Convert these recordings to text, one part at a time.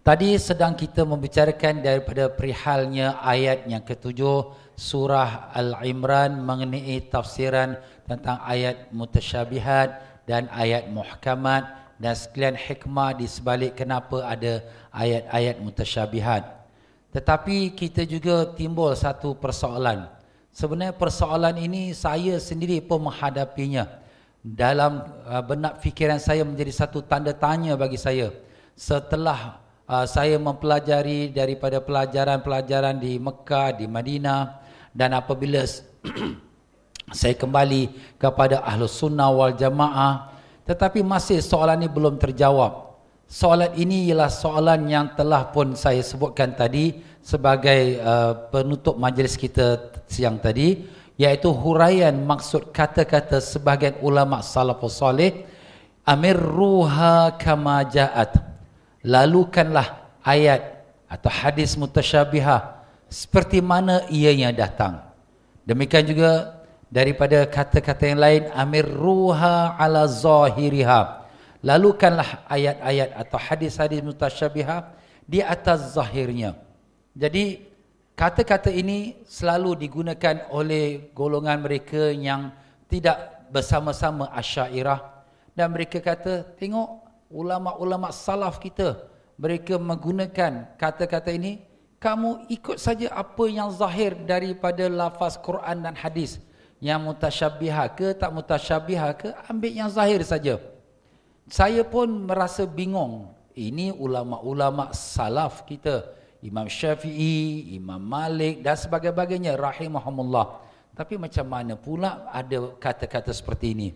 Tadi sedang kita membicarakan daripada perihalnya ayat yang ketujuh surah Al-Imran mengenai tafsiran tentang ayat mutasyabihat dan ayat muhkamat dan sekalian hikmah di sebalik kenapa ada ayat-ayat mutasyabihat. Tetapi kita juga timbul satu persoalan. Sebenarnya persoalan ini saya sendiri pun menghadapinya. Dalam benak fikiran saya menjadi satu tanda tanya bagi saya. Setelah saya mempelajari daripada pelajaran-pelajaran di Mekah, di Madinah, dan apabila saya kembali kepada Ahlus Sunnah wal Jamaah, tetapi masih soalan ini belum terjawab. Soalan ini ialah soalan yang telah pun saya sebutkan tadi sebagai penutup majlis kita siang tadi, iaitu huraian maksud kata-kata sebahagian ulama salafus salih, amirruha kama ja'at. Lalukanlah ayat atau hadis mutasyabihah seperti mana ianya datang. Demikian juga daripada kata-kata yang lain, amirruha ala zahiriha. Lalukanlah ayat-ayat atau hadis-hadis mutasyabihah di atas zahirnya. Jadi kata-kata ini selalu digunakan oleh golongan mereka yang tidak bersama-sama Asy'ariyah, dan mereka kata, tengok ulama-ulama salaf kita, mereka menggunakan kata-kata ini, kamu ikut saja apa yang zahir daripada lafaz Quran dan hadis. Yang mutasyabihah ke tak mutasyabihah ke, ambil yang zahir saja. Saya pun merasa bingung. Ini ulama-ulama salaf kita, Imam Syafi'i, Imam Malik dan sebagainya rahimahumullah. Tapi macam mana pula ada kata-kata seperti ini?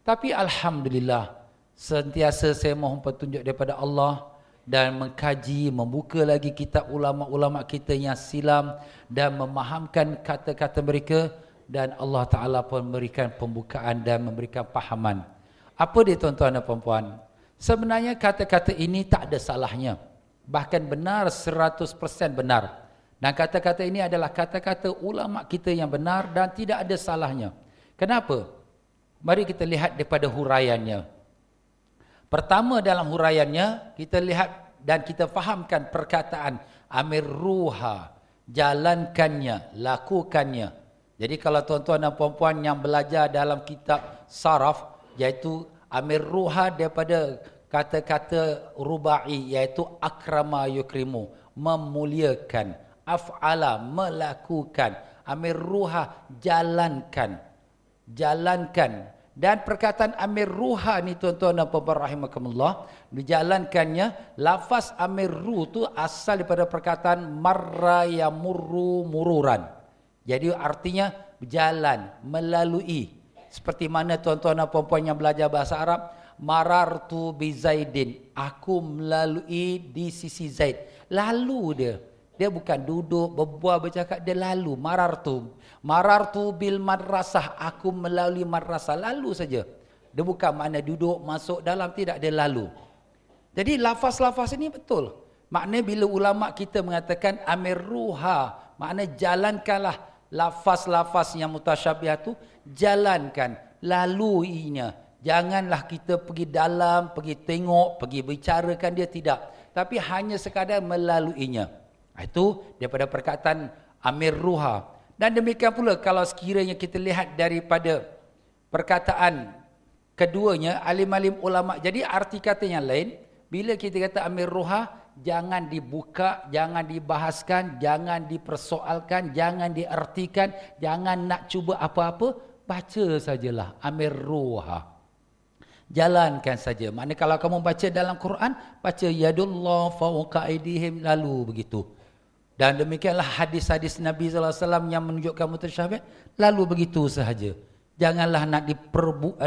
Tapi alhamdulillah, sentiasa saya mohon petunjuk daripada Allah dan mengkaji, membuka lagi kitab ulama-ulama kita yang silam dan memahamkan kata-kata mereka, dan Allah Ta'ala pun memberikan pembukaan dan memberikan pahaman. Apa dia tuan-tuan dan puan-puan? Sebenarnya kata-kata ini tak ada salahnya. Bahkan benar, 100% benar. Dan kata-kata ini adalah kata-kata ulama kita yang benar dan tidak ada salahnya. Kenapa? Mari kita lihat daripada huraiannya. Pertama dalam huraiannya, kita lihat dan kita fahamkan perkataan amirruha, jalankannya, lakukannya. Jadi kalau tuan-tuan dan puan-puan yang belajar dalam kitab saraf, iaitu amirruha daripada kata-kata rubai, iaitu akrama yukrimu, memuliakan, af'ala, melakukan, amirruha, jalankan, jalankan. Dan perkataan amirruha ni tuan-tuan dan puan-puan rahimakumullah, dijalankannya, lafaz amirru tu asal daripada perkataan marra yamurru mururan. Jadi artinya berjalan, melalui. Seperti mana tuan-tuan dan puan-puan yang belajar bahasa Arab, marartu bi Zaidin, aku melalui di sisi Zaid. Lalu dia. Dia bukan duduk, berbual, bercakap, dia lalu. Marartu bil madrasah, aku melalui madrasah, lalu saja. Dia bukan makna duduk, masuk dalam, tidak, dia lalu. Jadi lafaz-lafaz ini betul. Maknanya bila ulama kita mengatakan amirruha, makna jalankanlah lafaz-lafaz yang mutasyabih itu, jalankan, laluinya. Janganlah kita pergi dalam, pergi tengok, pergi bicarakan dia, tidak. Tapi hanya sekadar melaluinya. Itu daripada perkataan amirruha. Dan demikian pula kalau sekiranya kita lihat daripada perkataan keduanya, alim-alim ulama. Jadi arti kata yang lain, bila kita kata amirruha, jangan dibuka, jangan dibahaskan, jangan dipersoalkan, jangan diartikan, jangan nak cuba apa-apa, baca sajalah amirruha. Jalankan saja. Maknanya kalau kamu baca dalam Quran, baca yadullah fawqa aydihim, lalu begitu. Dan demikianlah hadis-hadis Nabi SAW yang menunjukkan mutasyabih, lalu begitu sahaja. Janganlah nak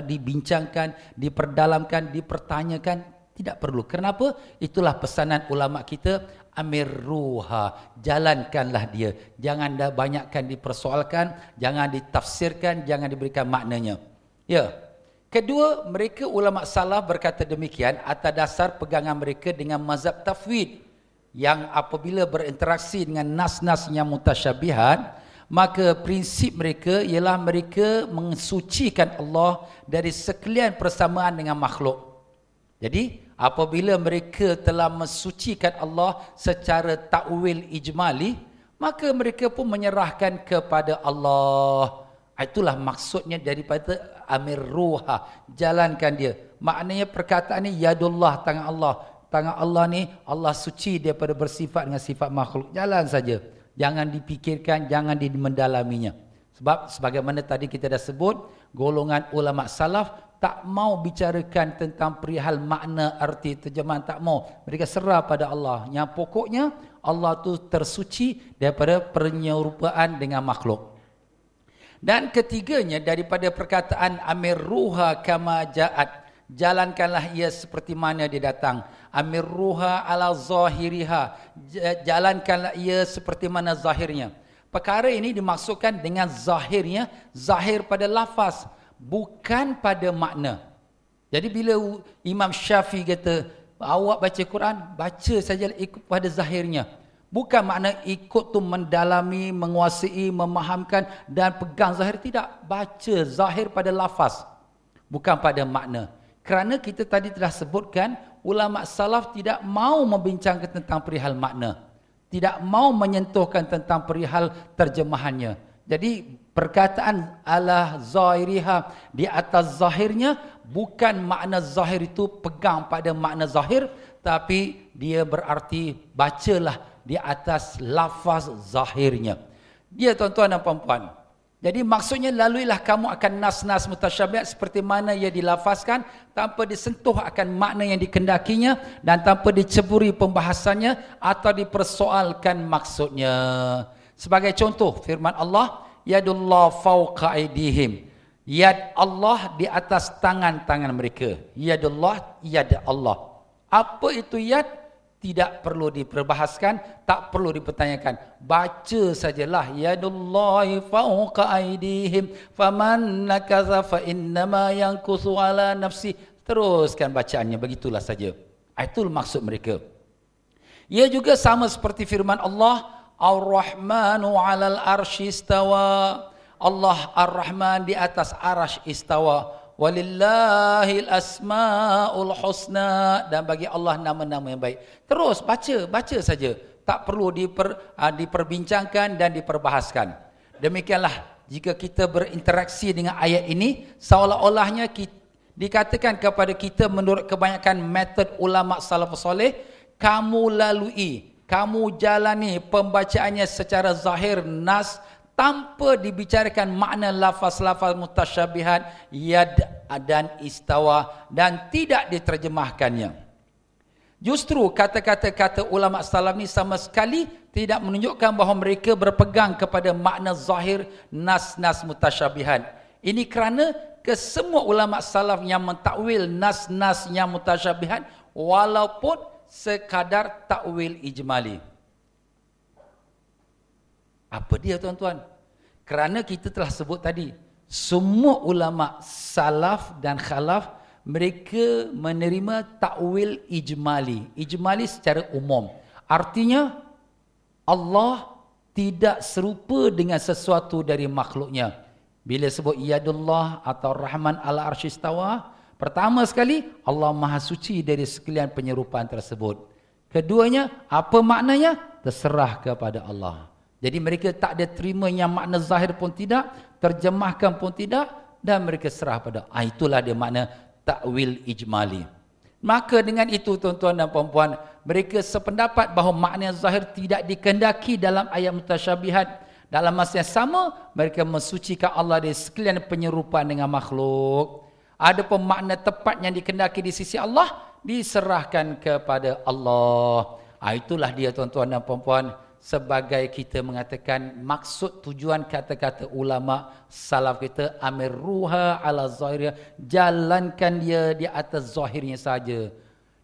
dibincangkan, diperdalamkan, dipertanyakan, tidak perlu. Kenapa? Itulah pesanan ulama kita, amirruha, jalankanlah dia. Jangan dah banyakkan dipersoalkan, jangan ditafsirkan, jangan diberikan maknanya. Ya. Kedua, mereka ulama salaf berkata demikian atas dasar pegangan mereka dengan mazhab tafwid, yang apabila berinteraksi dengan nas-nas yang mutasyabihat, maka prinsip mereka ialah mereka mensucikan Allah dari sekalian persamaan dengan makhluk. Jadi apabila mereka telah mensucikan Allah secara takwil ijmali, maka mereka pun menyerahkan kepada Allah. Itulah maksudnya daripada amirruha, jalankan dia. Maknanya perkataan ni yadullah, tangan Allah. Tangan Allah ni, Allah suci daripada bersifat dengan sifat makhluk. Jalan saja. Jangan dipikirkan, jangan mendalaminya. Sebab sebagaimana tadi kita dah sebut, golongan ulama salaf tak mau bicarakan tentang perihal makna, arti, terjemahan, tak mau. Mereka serah pada Allah. Yang pokoknya Allah tu tersuci daripada penyerupaan dengan makhluk. Dan ketiganya daripada perkataan amirruha kama ja'at, jalankanlah ia seperti mana dia datang. Amirruha ala zahiriha, jalankanlah ia seperti mana zahirnya. Perkara ini dimaksudkan dengan zahirnya, zahir pada lafaz, bukan pada makna. Jadi bila Imam Syafi'i kata, awak baca Quran, baca saja ikut pada zahirnya. Bukan makna ikut tu mendalami, menguasai, memahamkan dan pegang zahir. Tidak, baca zahir pada lafaz, bukan pada makna. Kerana kita tadi telah sebutkan, ulama salaf tidak mau membincangkan tentang perihal makna, tidak mau menyentuhkan tentang perihal terjemahannya. Jadi perkataan ala zahiriha, di atas zahirnya, bukan makna zahir itu pegang pada makna zahir, tapi dia berarti bacalah di atas lafaz zahirnya. Dia tuan-tuan dan puan-puan. Jadi maksudnya laluilah kamu akan nas-nas mutasyabihat seperti mana ia dilafazkan, tanpa disentuh akan makna yang dikendakinya dan tanpa diceburi pembahasannya atau dipersoalkan maksudnya. Sebagai contoh firman Allah, yadullah fawqa aydihim, yad Allah di atas tangan-tangan mereka. Yadullah, yad Allah. Apa itu yad? Tidak perlu diperbahaskan, tak perlu dipertanyakan. Baca sajalah, yadullahi fawqa aydihim faman nakatha fa innama yankusu ala nafsi. Teruskan bacaannya, begitulah saja. Itu maksud mereka. Ia juga sama seperti firman Allah, Ar-Rahmanu 'alal arsy istawa. Allah Ar-Rahman di atas arasy istawa. Walillahil asmaul husna, dan bagi Allah nama-nama yang baik. Terus baca saja. Tak perlu diperbincangkan dan diperbahaskan. Demikianlah jika kita berinteraksi dengan ayat ini, seolah-olahnya dikatakan kepada kita menurut kebanyakan metod ulama salafus soleh, kamu lalui, kamu jalani pembacaannya secara zahir nas, tanpa dibicarakan makna lafaz-lafaz mutasyabihat, yad dan istawa, dan tidak diterjemahkannya. Justru kata-kata ulama salaf ni sama sekali tidak menunjukkan bahawa mereka berpegang kepada makna zahir nas-nas mutasyabihat. Ini kerana kesemua ulama salaf yang mentakwil nas-nas yang mutasyabihat walaupun sekadar takwil ijmali. Apa dia tuan-tuan? Kerana kita telah sebut tadi, semua ulama salaf dan khalaf, mereka menerima takwil ijmali. Ijmali secara umum. Artinya, Allah tidak serupa dengan sesuatu dari makhluknya. Bila sebut yadullah atau Rahman ala arsy istawa, pertama sekali, Allah maha suci dari sekalian penyerupaan tersebut. Keduanya, apa maknanya? Terserah kepada Allah. Jadi mereka tak ada terima yang makna zahir pun tidak, terjemahkan pun tidak, dan mereka serah pada. Itulah dia makna takwil ijmali. Maka dengan itu tuan-tuan dan puan-puan, mereka sependapat bahawa makna zahir tidak dikehendaki dalam ayat mutasyabihat. Dalam masa yang sama, mereka mensucikan Allah dari sekalian penyerupaan dengan makhluk. Adapun makna tepat yang dikehendaki di sisi Allah, diserahkan kepada Allah. Itulah dia tuan-tuan dan puan-puan, sebagai kita mengatakan maksud tujuan kata-kata ulama salaf kita, amirruha ala zahirnya, jalankan dia di atas zahirnya saja.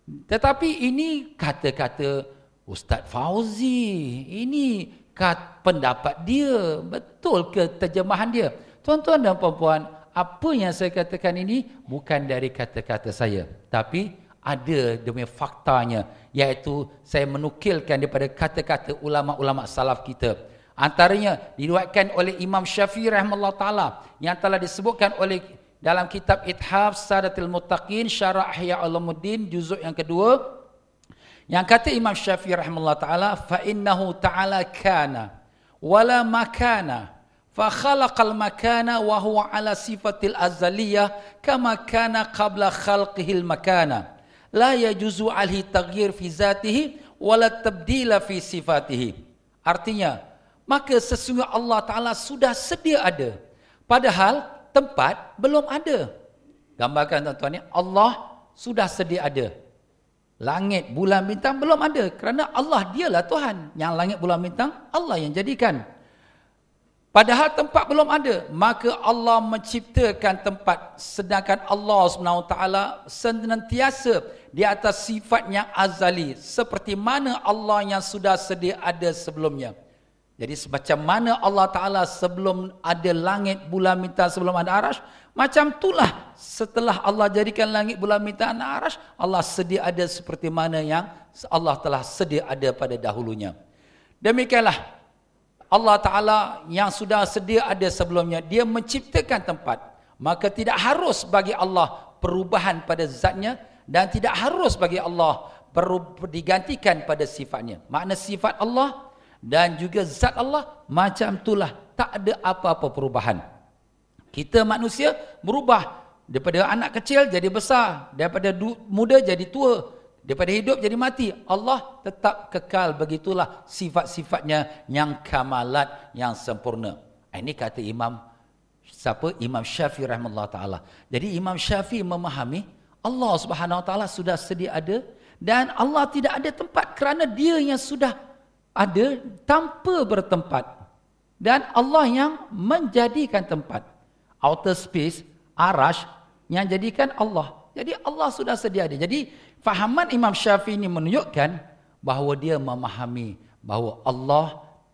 Tetapi ini kata-kata Ustaz Fauzi, ini pendapat dia, betul ke terjemahan dia? Tuan-tuan dan puan-puan, apa yang saya katakan ini bukan dari kata-kata saya, tapi ada demi faktanya, iaitu saya menukilkan daripada kata-kata ulama-ulama salaf kita. Antaranya diriwayatkan oleh Imam Syafi'i rahimahullah ta'ala, yang telah disebutkan oleh dalam kitab Ithaf Sadatil Muttaqin Syarah Ihya Ulumuddin juzuk yang kedua, yang kata Imam Syafi'i rahimahullah taala, fa innahu ta'ala kana wala makana fa khalaqal makana wa huwa ala sifatil azaliyah kama kana qabla khalqihil makana la yajuzu alhi taghyir fi zatihi wala tabdila fi sifatihi. Artinya, maka sesungguhnya Allah Ta'ala sudah sedia ada, padahal tempat belum ada. Gambarkan tuan-tuan ni, Allah sudah sedia ada. Langit, bulan, bintang belum ada, kerana Allah dialah Tuhan. Yang langit, bulan, bintang Allah yang jadikan. Padahal tempat belum ada, maka Allah menciptakan tempat, sedangkan Allah SWT senantiasa di atas sifat yang azali, seperti mana Allah yang sudah sedia ada sebelumnya. Jadi macam mana Allah Ta'ala sebelum ada langit, bulan, bintang, sebelum ada arash, macam itulah setelah Allah jadikan langit, bulan, bintang, dan arash, Allah sedia ada seperti mana yang Allah telah sedia ada pada dahulunya. Demikianlah Allah Ta'ala yang sudah sedia ada sebelumnya, dia menciptakan tempat. Maka tidak harus bagi Allah perubahan pada zatnya, dan tidak harus bagi Allah digantikan pada sifatnya. Makna sifat Allah dan juga zat Allah macam itulah, tak ada apa-apa perubahan. Kita manusia berubah daripada anak kecil jadi besar, daripada muda jadi tua, daripada hidup jadi mati. Allah tetap kekal, begitulah sifat-sifatnya yang kamalat, yang sempurna. Ini kata Imam Syafi'i rahimahullah ta'ala. Jadi Imam Syafi'i memahami Allah Subhanahu wa ta'ala sudah sedia ada, dan Allah tidak ada tempat kerana dia yang sudah ada tanpa bertempat, dan Allah yang menjadikan tempat. Outer space, arash yang jadikan Allah. Jadi Allah sudah sedia ada. Jadi fahaman Imam Syafi'i ini menunjukkan bahawa dia memahami bahawa Allah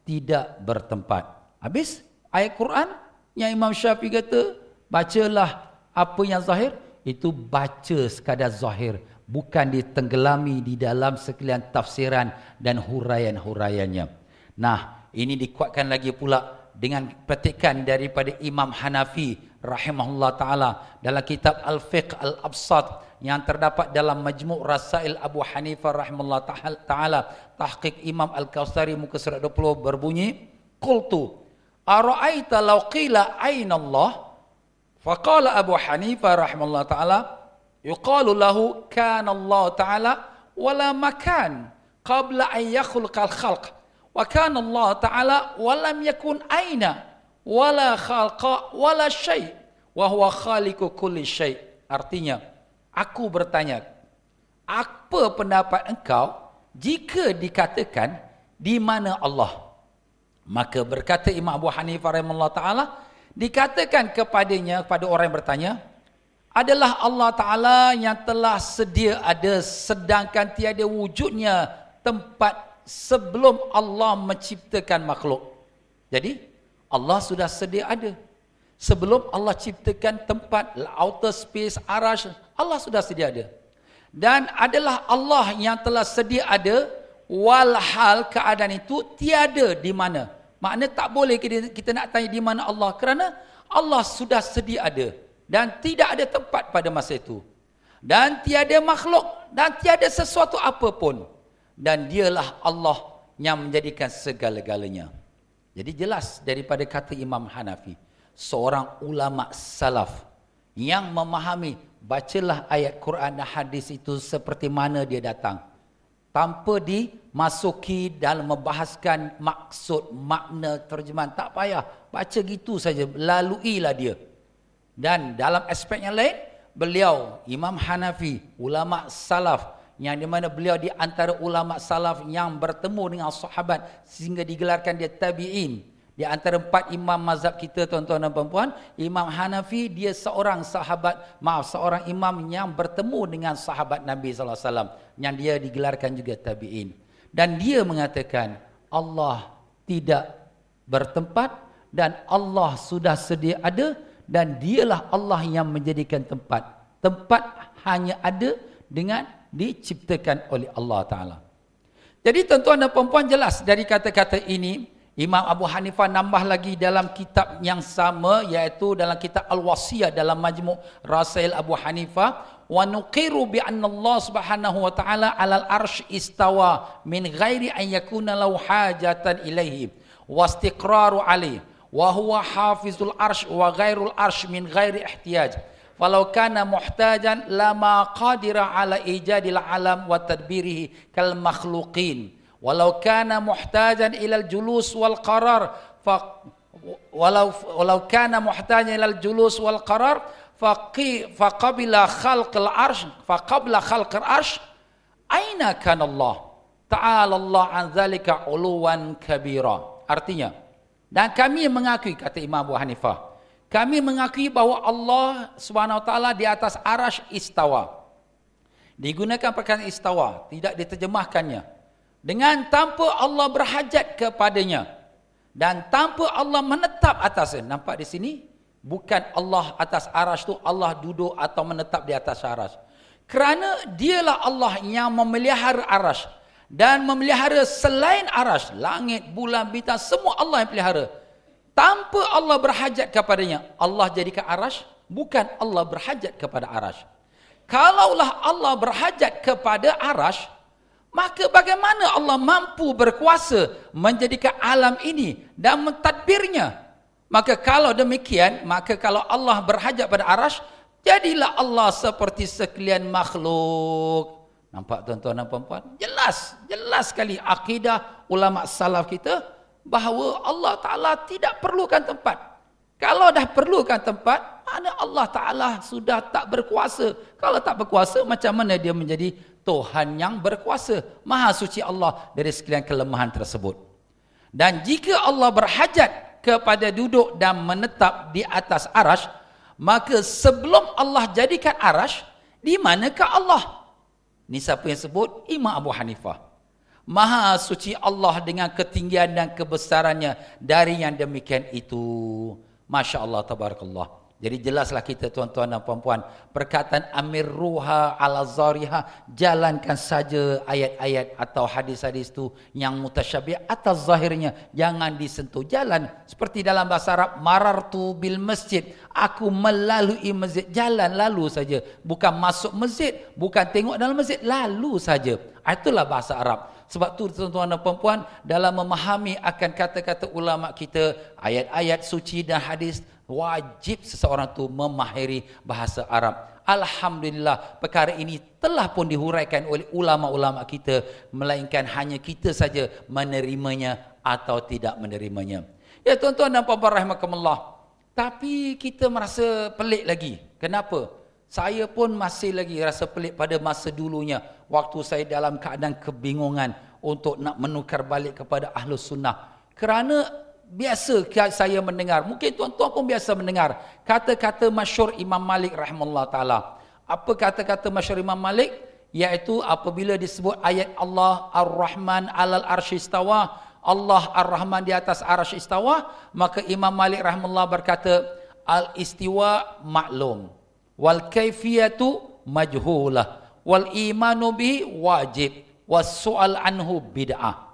tidak bertempat. Habis ayat Quran yang Imam Syafi'i kata, bacalah apa yang zahir, itu baca sekadar zahir, bukan ditenggelami di dalam sekalian tafsiran dan huraian-huraiannya. Nah, ini dikuatkan lagi pula dengan petikan daripada Imam Hanafi rahimahullah ta'ala dalam kitab Al-Fiqh Al-Absat yang terdapat dalam Majmu' Rasail Abu Hanifah rahimahullah ta'ala, tahqiq Imam Al-Kawthari muka surat 20 berbunyi, qultu ara'aita law qila aina Allah? Faqala Abu Hanifah rahimahullah ta'ala, yuqalu lahu kana Allah ta'ala wala makan qabla an yakhluqal khalq, wa kana Allah ta'ala walam yakun aina wala khalqa wala syai' wa huwa khaliqu kulli syai'. Artinya, aku bertanya, apa pendapat engkau jika dikatakan di mana Allah? Maka berkata Imam Abu Hanifah rahimahullah ta'ala, dikatakan kepadanya, kepada orang yang bertanya, adalah Allah Ta'ala yang telah sedia ada, sedangkan tiada wujudnya tempat sebelum Allah menciptakan makhluk. Jadi Allah sudah sedia ada. Sebelum Allah ciptakan tempat, outer space, arash, Allah sudah sedia ada. Dan adalah Allah yang telah sedia ada, walhal keadaan itu tiada di mana. Maknanya tak boleh kita nak tanya di mana Allah, kerana Allah sudah sedia ada. Dan tidak ada tempat pada masa itu. Dan tiada makhluk, dan tiada sesuatu apapun. Dan dialah Allah yang menjadikan segala-galanya. Jadi jelas daripada kata Imam Hanafi, seorang ulama salaf yang memahami, bacalah ayat Quran dan hadis itu seperti mana dia datang, tanpa dimasuki dalam membahaskan maksud, makna, terjemahan, tak payah, baca gitu saja, laluilah dia. Dan dalam aspek yang lain, beliau Imam Hanafi, ulama salaf, yang di mana beliau di antara ulama salaf yang bertemu dengan sahabat sehingga digelarkan dia tabi'in. Di antara 4 imam mazhab kita, tuan-tuan dan puan-puan, Imam Hanafi dia seorang seorang imam yang bertemu dengan sahabat Nabi SAW, yang dia digelarkan juga tabi'in. Dan dia mengatakan Allah tidak bertempat dan Allah sudah sedia ada, dan dialah Allah yang menjadikan tempat. Tempat hanya ada dengan diciptakan oleh Allah Ta'ala. Jadi tuan-tuan dan puan-puan, jelas dari kata-kata ini, Imam Abu Hanifah nambah lagi dalam kitab yang sama, iaitu dalam kitab Al-Wasiyah dalam Majmu' Rasail Abu Hanifah, wa nuqiru bi anna Allah Subhanahu wa ta'ala 'alal arsy istawa min ghairi an yakuna lahu hajatan ilaihi wastiqraru alaihi wa huwa hafizul arsy wa ghairul arsy min ghairi ihtiyaj. Walau kana muhtajan lama qadira ala ijadil alam wa tadbirihi kal makhluqin. Walau kana muhtajan ilal julus wal qarar walau kana muhtajan ilal julus wal qarar faqabila khalqal arsh faqabla khalqal arsh aina kana Allah ta'ala Allah an zalika uluwan kabira. Artinya, dan kami mengakui, kata Imam Abu Hanifah, kami mengakui bahawa Allah Subhanahu wa taala di atas arasy istawa. Digunakan perkataan istawa, tidak diterjemahkannya dengan tanpa Allah berhajat kepadanya dan tanpa Allah menetap atasnya. Nampak di sini? Bukan Allah atas arasy tu Allah duduk atau menetap di atas arasy. Kerana dialah Allah yang memelihara arasy dan memelihara selain arasy, langit, bulan, bintang, semua Allah yang pelihara. Tanpa Allah berhajat kepadanya, Allah jadikan arasy, bukan Allah berhajat kepada arasy. Kalaulah Allah berhajat kepada arasy, maka bagaimana Allah mampu berkuasa menjadikan alam ini dan mentadbirnya? Maka kalau demikian, maka kalau Allah berhajat pada arasy, jadilah Allah seperti sekalian makhluk. Nampak tuan-tuan dan puan-puan? Jelas sekali akidah ulama salaf kita bahawa Allah Ta'ala tidak perlukan tempat. Kalau dah perlukan tempat, mana Allah Ta'ala sudah tak berkuasa. Kalau tak berkuasa, macam mana dia menjadi Tuhan yang berkuasa? Maha suci Allah dari sekalian kelemahan tersebut. Dan jika Allah berhajat kepada duduk dan menetap di atas arasy, maka sebelum Allah jadikan arasy, di manakah Allah? Ini siapa yang sebut? Imam Abu Hanifah. Maha suci Allah dengan ketinggian dan kebesarannya dari yang demikian itu. Masya Allah, tabarakallah. Jadi jelaslah kita tuan-tuan dan puan-puan, perkataan Amir Ruha ala Zariha, jalankan saja ayat-ayat atau hadis-hadis itu yang mutasyabih atas zahirnya, jangan disentuh. Jalan seperti dalam bahasa Arab, marartu bil masjid, aku melalui masjid, jalan lalu saja, bukan masuk masjid, bukan tengok dalam masjid, lalu saja. Itulah bahasa Arab. Sebab tu tuan-tuan dan puan-puan, dalam memahami akan kata-kata ulama kita, ayat-ayat suci dan hadis, wajib seseorang tu memahiri bahasa Arab. Alhamdulillah, perkara ini telah pun dihuraikan oleh ulama-ulama kita, melainkan hanya kita saja menerimanya atau tidak menerimanya. Ya tuan-tuan dan puan-puan rahimakumullah, tapi kita merasa pelik lagi. Kenapa? Saya pun masih lagi rasa pelik pada masa dulunya, waktu saya dalam keadaan kebingungan untuk nak menukar balik kepada Ahlus Sunnah. Kerana biasa saya mendengar, mungkin tuan-tuan pun biasa mendengar kata-kata masyhur Imam Malik rahimahullah ta'ala. Apa kata-kata masyhur Imam Malik? Iaitu apabila disebut ayat Allah Ar-Rahman alal arsy istawa, Allah Ar-Rahman di atas arsy istawa, maka Imam Malik rahimahullah berkata, al-istiwa maklum, wal kaifiyatu majhulah, wal imanu bihi wajib, was su'al anhu bid'ah.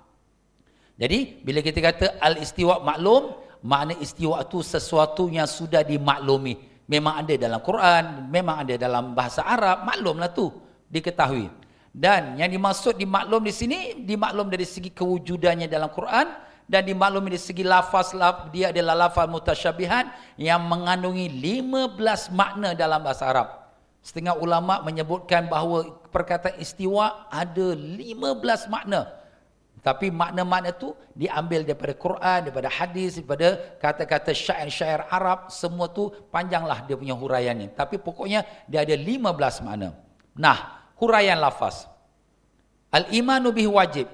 Jadi bila kita kata al-istiwa maklum, makna istiwa itu sesuatu yang sudah dimaklumi. Memang ada dalam Quran, memang ada dalam bahasa Arab, maklumlah tu, diketahui. Dan yang dimaksud dimaklum di sini, dimaklum dari segi kewujudannya dalam Quran, dan dimaklumi dari segi lafaz, dia adalah lafaz mutasyabihan yang mengandungi 15 makna dalam bahasa Arab. Setengah ulama menyebutkan bahawa perkataan istiwa ada 15 makna. Tapi makna-makna tu diambil daripada Quran, daripada hadis, daripada kata-kata syair-syair Arab, semua tu panjanglah dia punya huraiannya. Tapi pokoknya dia ada 15 makna. Nah, huraian lafaz. Al-imanu bihi wajib.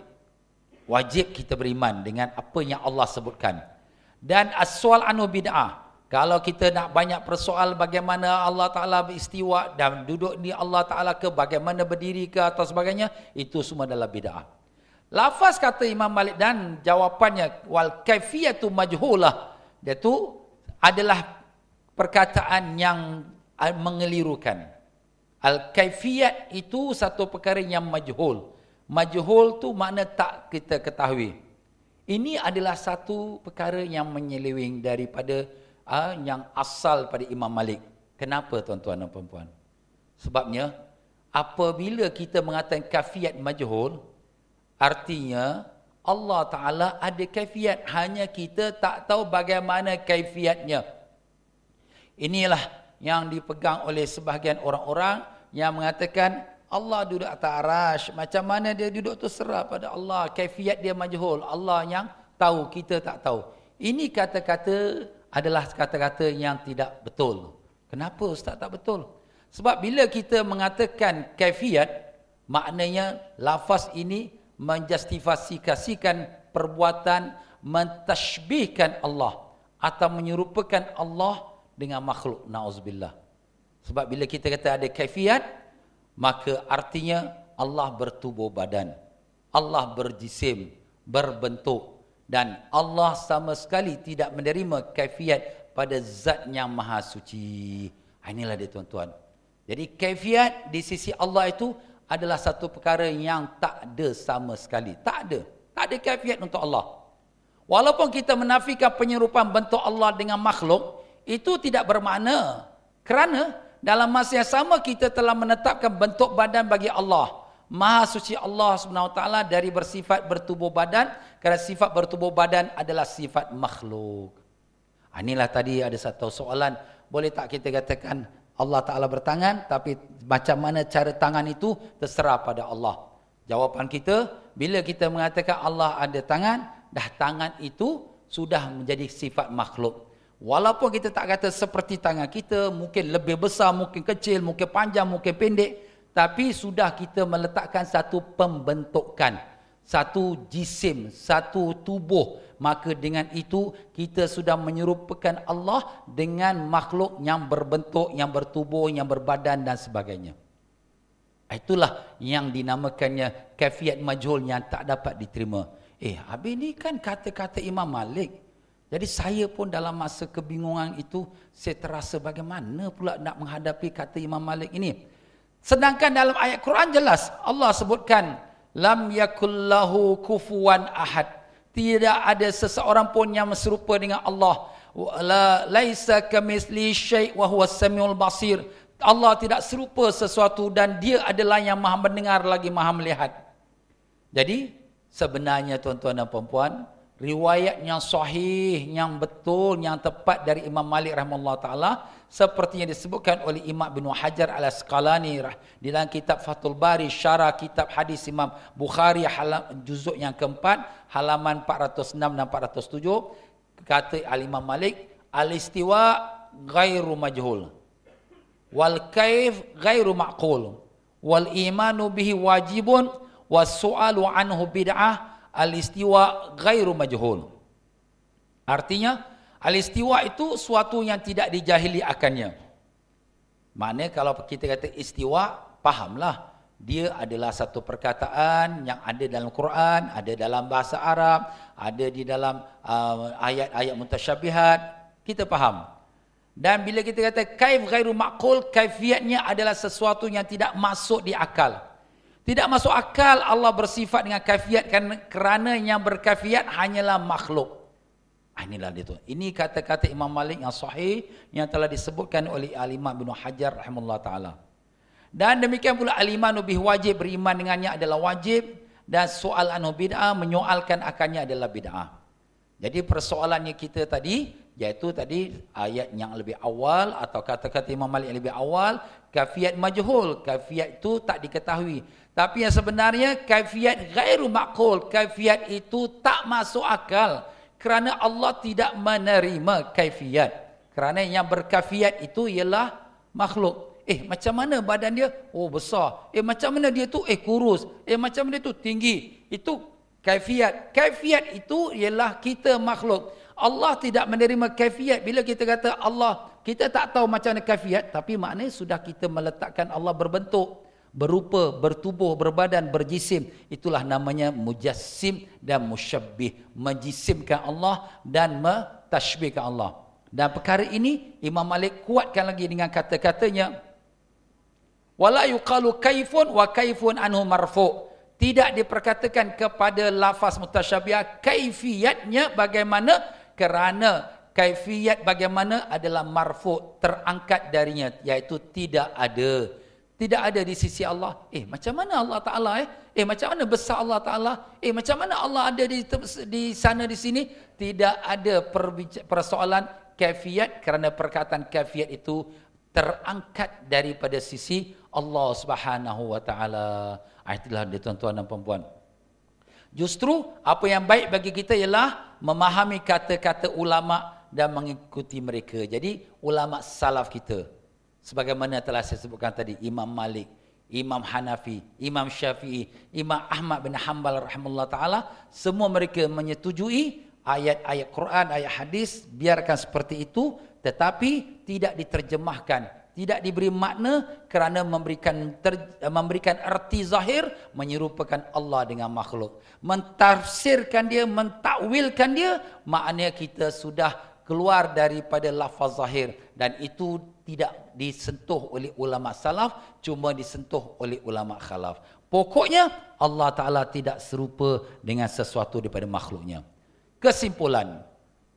Wajib kita beriman dengan apa yang Allah sebutkan. Dan as-sual anu bid'ah. Kalau kita nak banyak persoal bagaimana Allah Ta'ala beristiwa dan duduk di Allah Ta'ala ke, bagaimana berdiri ke atau sebagainya, itu semua adalah bid'ah. Lafaz kata Imam Malik dan jawapannya wal kaifiyatu majhulah, dia tu adalah perkataan yang mengelirukan. Al kaifiyat itu satu perkara yang majhul. Majhul tu makna tak kita ketahui. Ini adalah satu perkara yang menyeleweng daripada yang asal pada Imam Malik. Kenapa tuan-tuan dan puan-puan? Sebabnya apabila kita mengatakan kaifiat majhul, artinya Allah Ta'ala ada kaifiat, hanya kita tak tahu bagaimana kaifiatnya. Inilah yang dipegang oleh sebahagian orang-orang yang mengatakan Allah duduk atas arasy, macam mana dia duduk tu serah pada Allah, kaifiat dia majhul, Allah yang tahu, kita tak tahu. Ini kata-kata adalah kata-kata yang tidak betul. Kenapa Ustaz tak betul? Sebab bila kita mengatakan kaifiat, maknanya lafaz ini menjustifikasikan perbuatan mentashbihkan Allah atau menyerupakan Allah dengan makhluk, na'udzubillah. Sebab bila kita kata ada kaifiat, maka artinya Allah bertubuh badan, Allah berjisim, berbentuk, dan Allah sama sekali tidak menerima kaifiat pada zat yang maha suci. Inilah dia tuan-tuan. Jadi kaifiat di sisi Allah itu adalah satu perkara yang tak ada sama sekali. Tak ada kaifiat untuk Allah. Walaupun kita menafikan penyerupaan bentuk Allah dengan makhluk, itu tidak bermakna kerana dalam masa yang sama kita telah menetapkan bentuk badan bagi Allah. Maha suci Allah SWT dari bersifat bertubuh badan, kerana sifat bertubuh badan adalah sifat makhluk. Inilah tadi ada satu soalan, boleh tak kita katakan Allah Ta'ala bertangan, tapi macam mana cara tangan itu terserah pada Allah. Jawapan kita, bila kita mengatakan Allah ada tangan, dah tangan itu sudah menjadi sifat makhluk. Walaupun kita tak kata seperti tangan kita, mungkin lebih besar, mungkin kecil, mungkin panjang, mungkin pendek, tapi sudah kita meletakkan satu pembentukan, satu jisim, satu tubuh. Maka dengan itu kita sudah menyerupakan Allah dengan makhluk yang berbentuk, yang bertubuh, yang berbadan dan sebagainya. Itulah yang dinamakannya kaifiat majhul yang tak dapat diterima. Habis ni kan kata-kata Imam Malik. Jadi saya pun dalam masa kebingungan itu, saya terasa bagaimana pula nak menghadapi kata Imam Malik ini. Sedangkan dalam ayat Quran jelas, Allah sebutkan, Lam yakullahu kufuwan ahad. Tidak ada seseorang pun yang serupa dengan Allah. Laisa kamitsli syai' wa huwas samiul basir. Allah tidak serupa sesuatu dan dia adalah yang maha mendengar lagi maha melihat. Jadi sebenarnya tuan-tuan dan puan-puan, riwayat yang sahih, yang betul, yang tepat dari Imam Malik rahimahullah ta'ala, seperti yang disebutkan oleh Imam Ibn Hajar al-Asqalani di dalam kitab Fathul Bari, syarah kitab hadis Imam Bukhari, juzuk yang keempat, halaman 406 dan 407, kata al-Imam Malik, al-istiwa ghairu majhul, wal kaif ghairu ma'qul, wal imanu bihi wajibun, was su'alu anhu bid'ah, al-istiwa ghairu majhul. Artinya, al-istiwa itu suatu yang tidak dijahili akannya. Maknanya kalau kita kata istiwa, fahamlah. Dia adalah satu perkataan yang ada dalam Quran, ada dalam bahasa Arab, ada di dalam ayat-ayat mutasyabihat. Kita faham. Dan bila kita kata kaif ghairu ma'qul, kaifiatnya adalah sesuatu yang tidak masuk di akal. Tidak masuk akal Allah bersifat dengan kaifiat kerana yang berkaifiat hanyalah makhluk. Inilah dia tu. Ini kata-kata Imam Malik yang sahih yang telah disebutkan oleh Al-Imam Ibn Hajar rahimahullah ta'ala. Dan demikian pula al-imanu bih wajib, beriman dengannya adalah wajib, dan soal anhu bid'ah, menyoalkan akannya adalah bid'ah. Jadi persoalannya kita tadi, iaitu tadi ayat yang lebih awal atau kata-kata Imam Malik yang lebih awal, kaifiat majhul, kaifiat itu tak diketahui. Tapi yang sebenarnya kaifiat ghairu ma'qul, kaifiat itu tak masuk akal kerana Allah tidak menerima kaifiat. Kerana yang berkaifiat itu ialah makhluk. Macam mana badan dia? Oh besar. Macam mana dia tu? Kurus. Macam mana dia tu? Tinggi. Itu kaifiat. Kaifiat itu ialah kita makhluk. Allah tidak menerima kaifiat. Bila kita kata Allah, kita tak tahu macam mana kaifiat, tapi maknanya sudah kita meletakkan Allah berbentuk, berupa, bertubuh, berbadan, berjisim. Itulah namanya mujassim dan musyabbih. Menjisimkan Allah dan mentashbihkan Allah. Dan perkara ini Imam Malik kuatkan lagi dengan kata-katanya, wala yuqalu kaifun wa kaifun anhu marfu'. tidak diperkatakan kepada lafaz mutasyabihah kaifiyatnya bagaimana, kerana kaifiyat bagaimana adalah marfu', terangkat darinya, iaitu tidak ada di sisi Allah. Macam mana Allah Ta'ala macam mana besar Allah Ta'ala, macam mana Allah ada di sana di sini. Tidak ada persoalan kaifiyat, kerana perkataan kaifiyat itu terangkat daripada sisi Allah Subhanahu wa Ta'ala. Itulah dia tuan-tuan dan puan-puan. Justru apa yang baik bagi kita ialah memahami kata-kata ulama dan mengikuti mereka. Jadi ulama salaf kita, sebagaimana telah saya sebutkan tadi, Imam Malik, Imam Hanafi, Imam Syafi'i, Imam Ahmad bin Hanbal rahimahullah ta'ala, semua mereka menyetujui ayat-ayat Quran, ayat hadis, biarkan seperti itu, tetapi tidak diterjemahkan, tidak diberi makna, kerana memberikan arti zahir, menyerupakan Allah dengan makhluk. Mentafsirkan dia, mentakwilkan dia, maknanya kita sudah keluar daripada lafaz zahir, dan itu tidak disentuh oleh ulama salaf, cuma disentuh oleh ulama khalaf. Pokoknya Allah Ta'ala tidak serupa dengan sesuatu daripada makhluknya. Kesimpulan,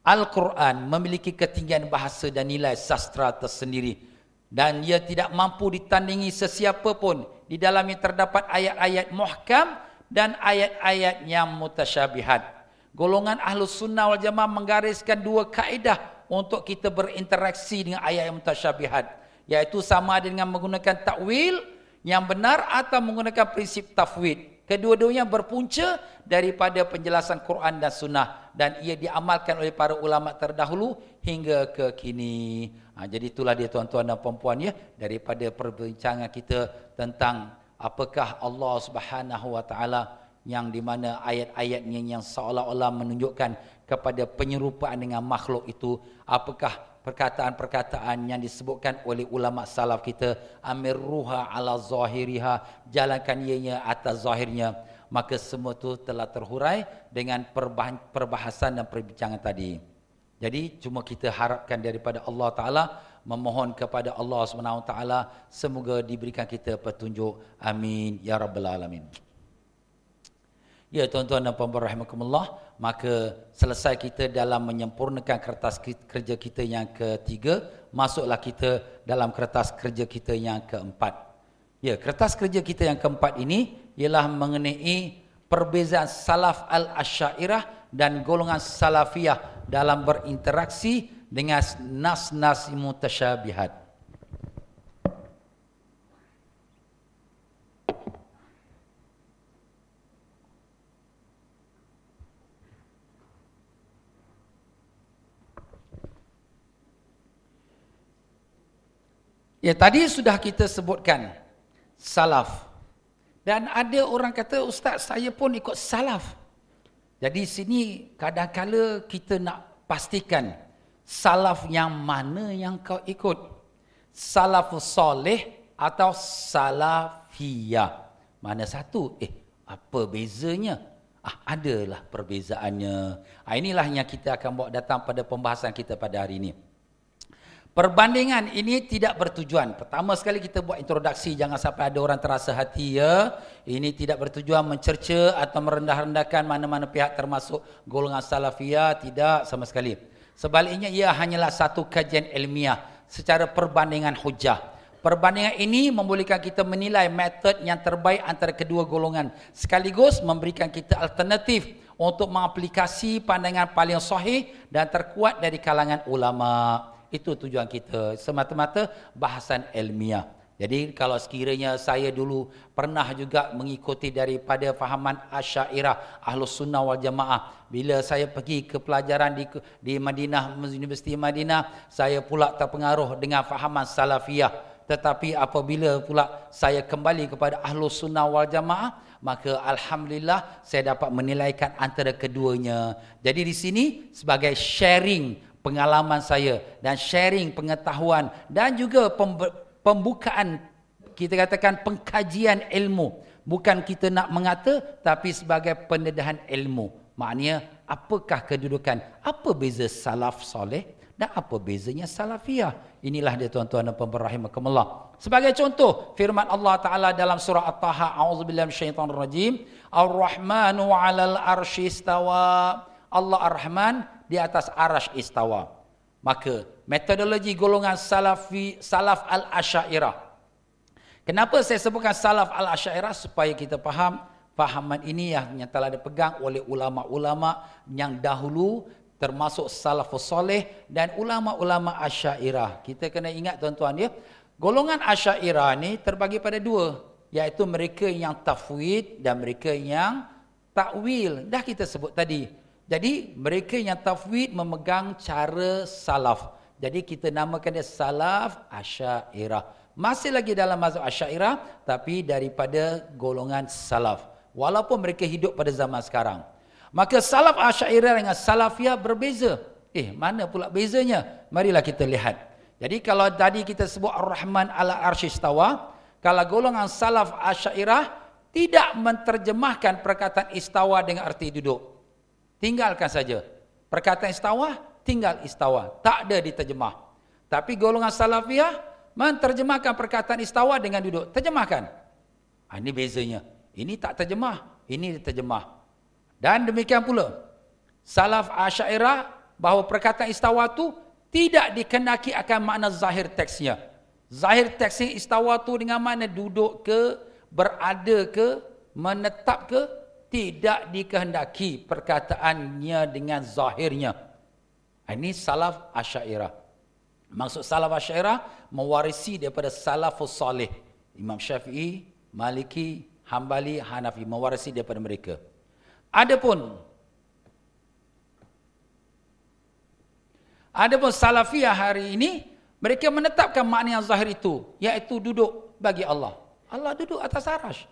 Al-Quran memiliki ketinggian bahasa dan nilai sastra tersendiri, dan ia tidak mampu ditandingi sesiapa pun. Di dalamnya terdapat ayat-ayat muhkam dan ayat-ayat yang mutasyabihat. Golongan Ahlus Sunnah wal Jamaah menggariskan dua kaedah untuk kita berinteraksi dengan ayat yang mutasyabihat, iaitu sama ada dengan menggunakan takwil yang benar atau menggunakan prinsip tafwid. Kedua-duanya berpunca daripada penjelasan Quran dan Sunnah, dan ia diamalkan oleh para ulama terdahulu hingga ke kini. Jadi itulah dia tuan-tuan dan puan-puan ya, daripada perbincangan kita tentang apakah Allah Subhanahu wa Ta'ala, yang di mana ayat-ayatnya yang seolah-olah menunjukkan kepada penyerupaan dengan makhluk itu, apakah perkataan-perkataan yang disebutkan oleh ulama salaf kita, amirruha ala zahiriha, jalankan ianya atas zahirnya. Maka semua itu telah terhurai dengan perbahasan dan perbincangan tadi. Jadi cuma kita harapkan daripada Allah Ta'ala, memohon kepada Allah SWT, semoga diberikan kita petunjuk. Amin ya rabbal alamin. Ya tuan-tuan dan puan-puan rahimakumullah, maka selesai kita dalam menyempurnakan kertas kerja kita yang ketiga, masuklah kita dalam kertas kerja kita yang keempat. Ya, kertas kerja kita yang keempat ini ialah mengenai perbezaan salaf al-Asy'ariyah dan golongan salafiyah dalam berinteraksi dengan nas-nas mutasyabihat. Ya, tadi sudah kita sebutkan salaf. Dan ada orang kata, Ustaz, saya pun ikut salaf. Jadi sini kadang-kala kita nak pastikan salaf yang mana yang kau ikut. Salafus soleh atau salafiyah. Mana satu? Apa bezanya? Adalah perbezaannya. Inilah yang kita akan bawa datang pada pembahasan kita pada hari ini. Perbandingan ini tidak bertujuan. Pertama sekali kita buat introduksi, jangan sampai ada orang terasa hati ya. Ini tidak bertujuan mencerca atau merendah-rendahkan mana-mana pihak termasuk golongan salafiyah, tidak sama sekali. Sebaliknya ia hanyalah satu kajian ilmiah secara perbandingan hujah. Perbandingan ini membolehkan kita menilai metod yang terbaik antara kedua golongan, sekaligus memberikan kita alternatif untuk mengaplikasi pandangan paling sahih dan terkuat dari kalangan ulama. Itu tujuan kita, semata-mata bahasan ilmiah. Jadi kalau sekiranya saya dulu pernah juga mengikuti daripada fahaman Asy'ariyah, Ahlus Sunnah wal Jamaah. Bila saya pergi ke pelajaran di Madinah, Universiti Madinah, saya pula terpengaruh dengan fahaman Salafiyah. Tetapi apabila pula saya kembali kepada Ahlus Sunnah wal Jamaah, maka alhamdulillah saya dapat menilaikan antara keduanya. Jadi di sini sebagai sharing pengalaman saya dan sharing pengetahuan dan juga pembukaan, kita katakan pengkajian ilmu. Bukan kita nak mengata, tapi sebagai pendedahan ilmu. Maknanya apakah kedudukan, apa beza salaf soleh Dan apa bezanya salafiyah? Inilah dia tuan-tuan dan puan-puan rahimakumullah. Sebagai contoh, firman Allah Ta'ala dalam surah At-Taha, a'udzubillahi minasyaitonir rajim, Ar-Rahmanu 'alal arsy istawa. Allah Ar-Rahman di atas arasy istawa. Maka metodologi golongan salaf al-Asy'ariyah. Kenapa saya sebutkan salaf al-Asy'ariyah? Supaya kita faham fahaman ini yang telah dipegang oleh ulama-ulama yang dahulu, termasuk salafus soleh dan ulama-ulama Asy'ariyah. Kita kena ingat tuan-tuan ya, golongan Asy'ariyah ni terbagi pada dua, iaitu mereka yang tafwid dan mereka yang takwil. Dah kita sebut tadi. Jadi mereka yang tafwid memegang cara salaf. Jadi kita namakan dia salaf Asy'ariyah. Masih lagi dalam mazhab Asy'ariyah tapi daripada golongan salaf. Walaupun mereka hidup pada zaman sekarang. Maka salaf Asy'ariyah dengan salafiyah berbeza. Mana pula bezanya? Marilah kita lihat. Jadi kalau tadi kita sebut Ar-Rahman 'ala arsy istawa, kalau golongan salaf Asy'ariyah tidak menterjemahkan perkataan istawa dengan arti duduk. Tinggalkan saja. Perkataan istawa, tinggal istawa. Tak ada diterjemah. Tapi golongan salafiyah menterjemahkan perkataan istawa dengan duduk. Terjemahkan. Ini bezanya. Ini tak terjemah, ini diterjemah. Dan demikian pula, salaf Asy'ariyah bahawa perkataan istawa tu tidak dikenaki akan makna zahir teksnya. Zahir teksnya istawa tu dengan mana duduk ke, berada ke, menetap ke, tidak dikehendaki perkataannya dengan zahirnya. Ini salaf Asy'ariyah. Maksud salaf Asy'ariyah mewarisi daripada salafus salih. Imam Syafi'i, Maliki, Hambali, Hanafi mewarisi daripada mereka. Adapun salafiyah hari ini, mereka menetapkan makna yang zahir itu, iaitu duduk bagi Allah. Allah duduk atas arasy.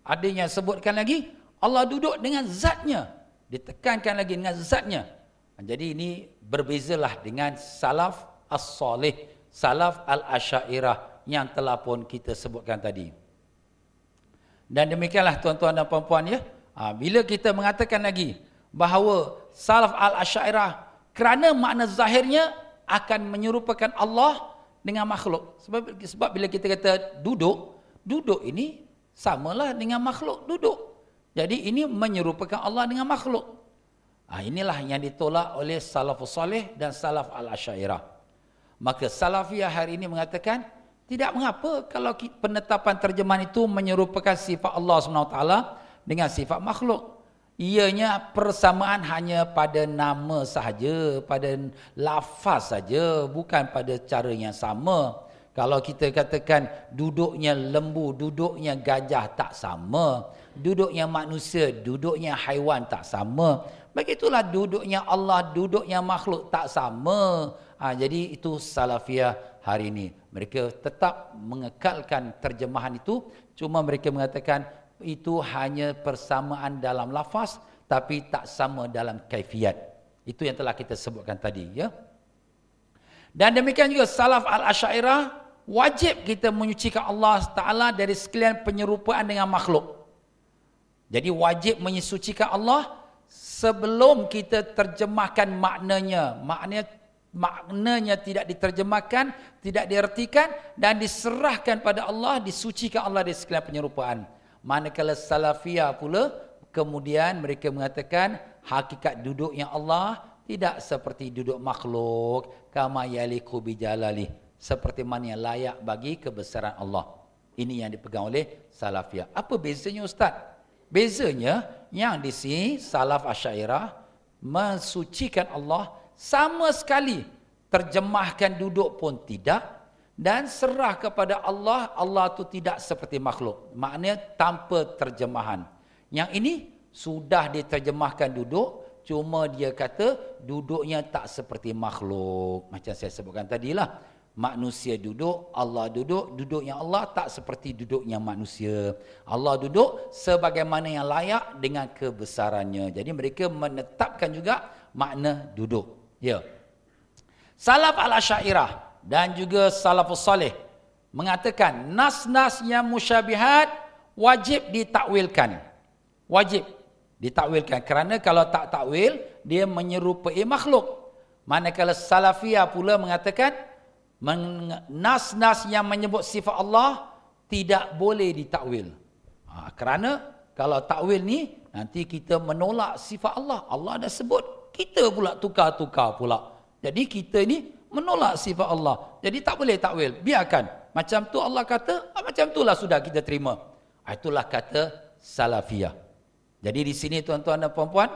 Ada yang sebutkan lagi, Allah duduk dengan zatnya. Ditekankan lagi dengan zatnya. Jadi ini berbezalah dengan salaf as-salih, salaf al-Asy'ariyah yang telah pun kita sebutkan tadi. Dan demikianlah tuan-tuan dan puan-puan ya. Bila kita mengatakan lagi bahawa salaf al-Asy'ariyah kerana makna zahirnya akan menyerupakan Allah dengan makhluk. Sebab bila kita kata duduk ini samalah dengan makhluk duduk. Jadi ini menyerupakan Allah dengan makhluk. Inilah yang ditolak oleh salafus salih dan salaf al-Asy'ariyah. Maka salafiyah hari ini mengatakan tidak mengapa kalau penetapan terjemahan itu menyerupakan sifat Allah SWT dengan sifat makhluk. Ianya persamaan hanya pada nama sahaja, pada lafaz saja, bukan pada cara yang sama. Kalau kita katakan duduknya lembu, duduknya gajah tak sama. Duduknya manusia, duduknya haiwan tak sama. Begitulah duduknya Allah, duduknya makhluk tak sama. Jadi itu salafiyah hari ini. Mereka tetap mengekalkan terjemahan itu. Cuma mereka mengatakan itu hanya persamaan dalam lafaz, tapi tak sama dalam kaifiat. Itu yang telah kita sebutkan tadi. Ya. Dan demikian juga salaf al-Asy'ariyah, wajib kita menyucikan Allah Ta'ala dari sekalian penyerupaan dengan makhluk. Jadi wajib menyucikan Allah sebelum kita terjemahkan maknanya. Maknanya tidak diterjemahkan, tidak diertikan dan diserahkan pada Allah, disucikan Allah dari sekalian penyerupaan. Manakala salafiyah pula, kemudian mereka mengatakan hakikat duduknya Allah tidak seperti duduk makhluk, kama yaliqu bijalali, seperti mana yang layak bagi kebesaran Allah. Ini yang dipegang oleh salafiyah. Apa bezanya Ustaz? Bezanya yang di sini salaf Asy'ariyah mensucikan Allah sama sekali, terjemahkan duduk pun tidak, dan serah kepada Allah, Allah itu tidak seperti makhluk. Maknanya tanpa terjemahan. Yang ini sudah diterjemahkan duduk, cuma dia kata duduknya tak seperti makhluk. Macam saya sebutkan tadilah, manusia duduk, Allah duduk, duduknya Allah tak seperti duduknya manusia. Allah duduk sebagaimana yang layak dengan kebesarannya. Jadi mereka menetapkan juga makna duduk. Ya. Salaf al-Asy'ariyah dan juga salafus salih mengatakan nas-nas yang musyabihat wajib ditakwilkan. Wajib ditakwilkan kerana kalau tak takwil dia menyerupai makhluk. Manakala Salafiyah pula mengatakan nas-nas yang menyebut sifat Allah tidak boleh ditakwil. Kerana kalau takwil ni nanti kita menolak sifat Allah. Allah dah sebut, kita pula tukar-tukar pula. Jadi kita ni menolak sifat Allah. Jadi tak boleh takwil. Biarkan. Macam tu Allah kata, macam itulah sudah kita terima. Itulah kata Salafiyah. Jadi di sini tuan-tuan dan puan-puan,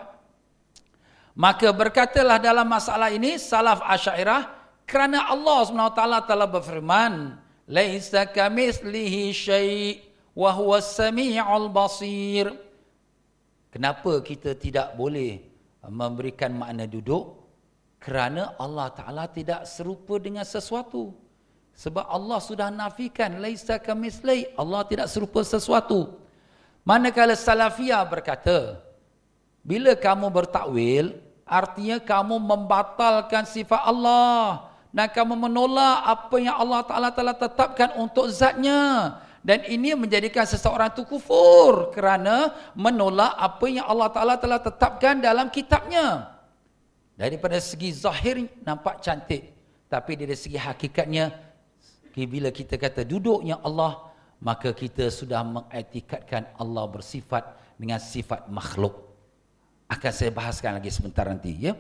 maka berkatalah dalam masalah ini Salaf Asy'ariyah, kerana Allah SWT telah berfirman, laisa kamitslihi syai' wa huwas sami'ul basir. Kenapa kita tidak boleh memberikan makna duduk? Kerana Allah Ta'ala tidak serupa dengan sesuatu. Sebab Allah sudah nafikan, laisa kamitslihi, Allah tidak serupa sesuatu. Manakala Salafiyah berkata, bila kamu bertakwil, artinya kamu membatalkan sifat Allah. Dan kamu menolak apa yang Allah Ta'ala telah tetapkan untuk zatnya. Dan ini menjadikan seseorang itu kufur. Kerana menolak apa yang Allah Ta'ala telah tetapkan dalam kitabnya. Daripada segi zahir nampak cantik. Tapi dari segi hakikatnya, bila kita kata duduknya Allah, maka kita sudah mengiktikadkan Allah bersifat dengan sifat makhluk. Akan saya bahaskan lagi sebentar nanti. Ya?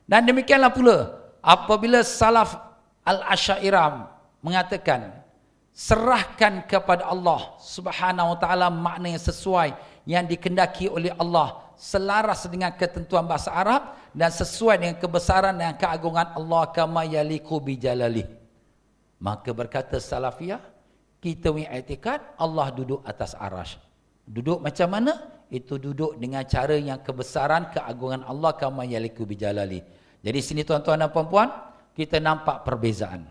Dan demikianlah pula, apabila Salaf Al-Asy'ariyah mengatakan, serahkan kepada Allah Subhanahu wa taala makna yang sesuai yang dikendaki oleh Allah, selaras dengan ketentuan bahasa Arab dan sesuai dengan kebesaran dan keagungan Allah kama yaliqu bi jalali. Maka berkata Salafiyah, kita mengiktikad Allah duduk atas arasy. Duduk macam mana? Itu duduk dengan cara yang kebesaran keagungan Allah kama yaliqu bi jalali. Jadi sini tuan-tuan dan puan-puan, kita nampak perbezaan.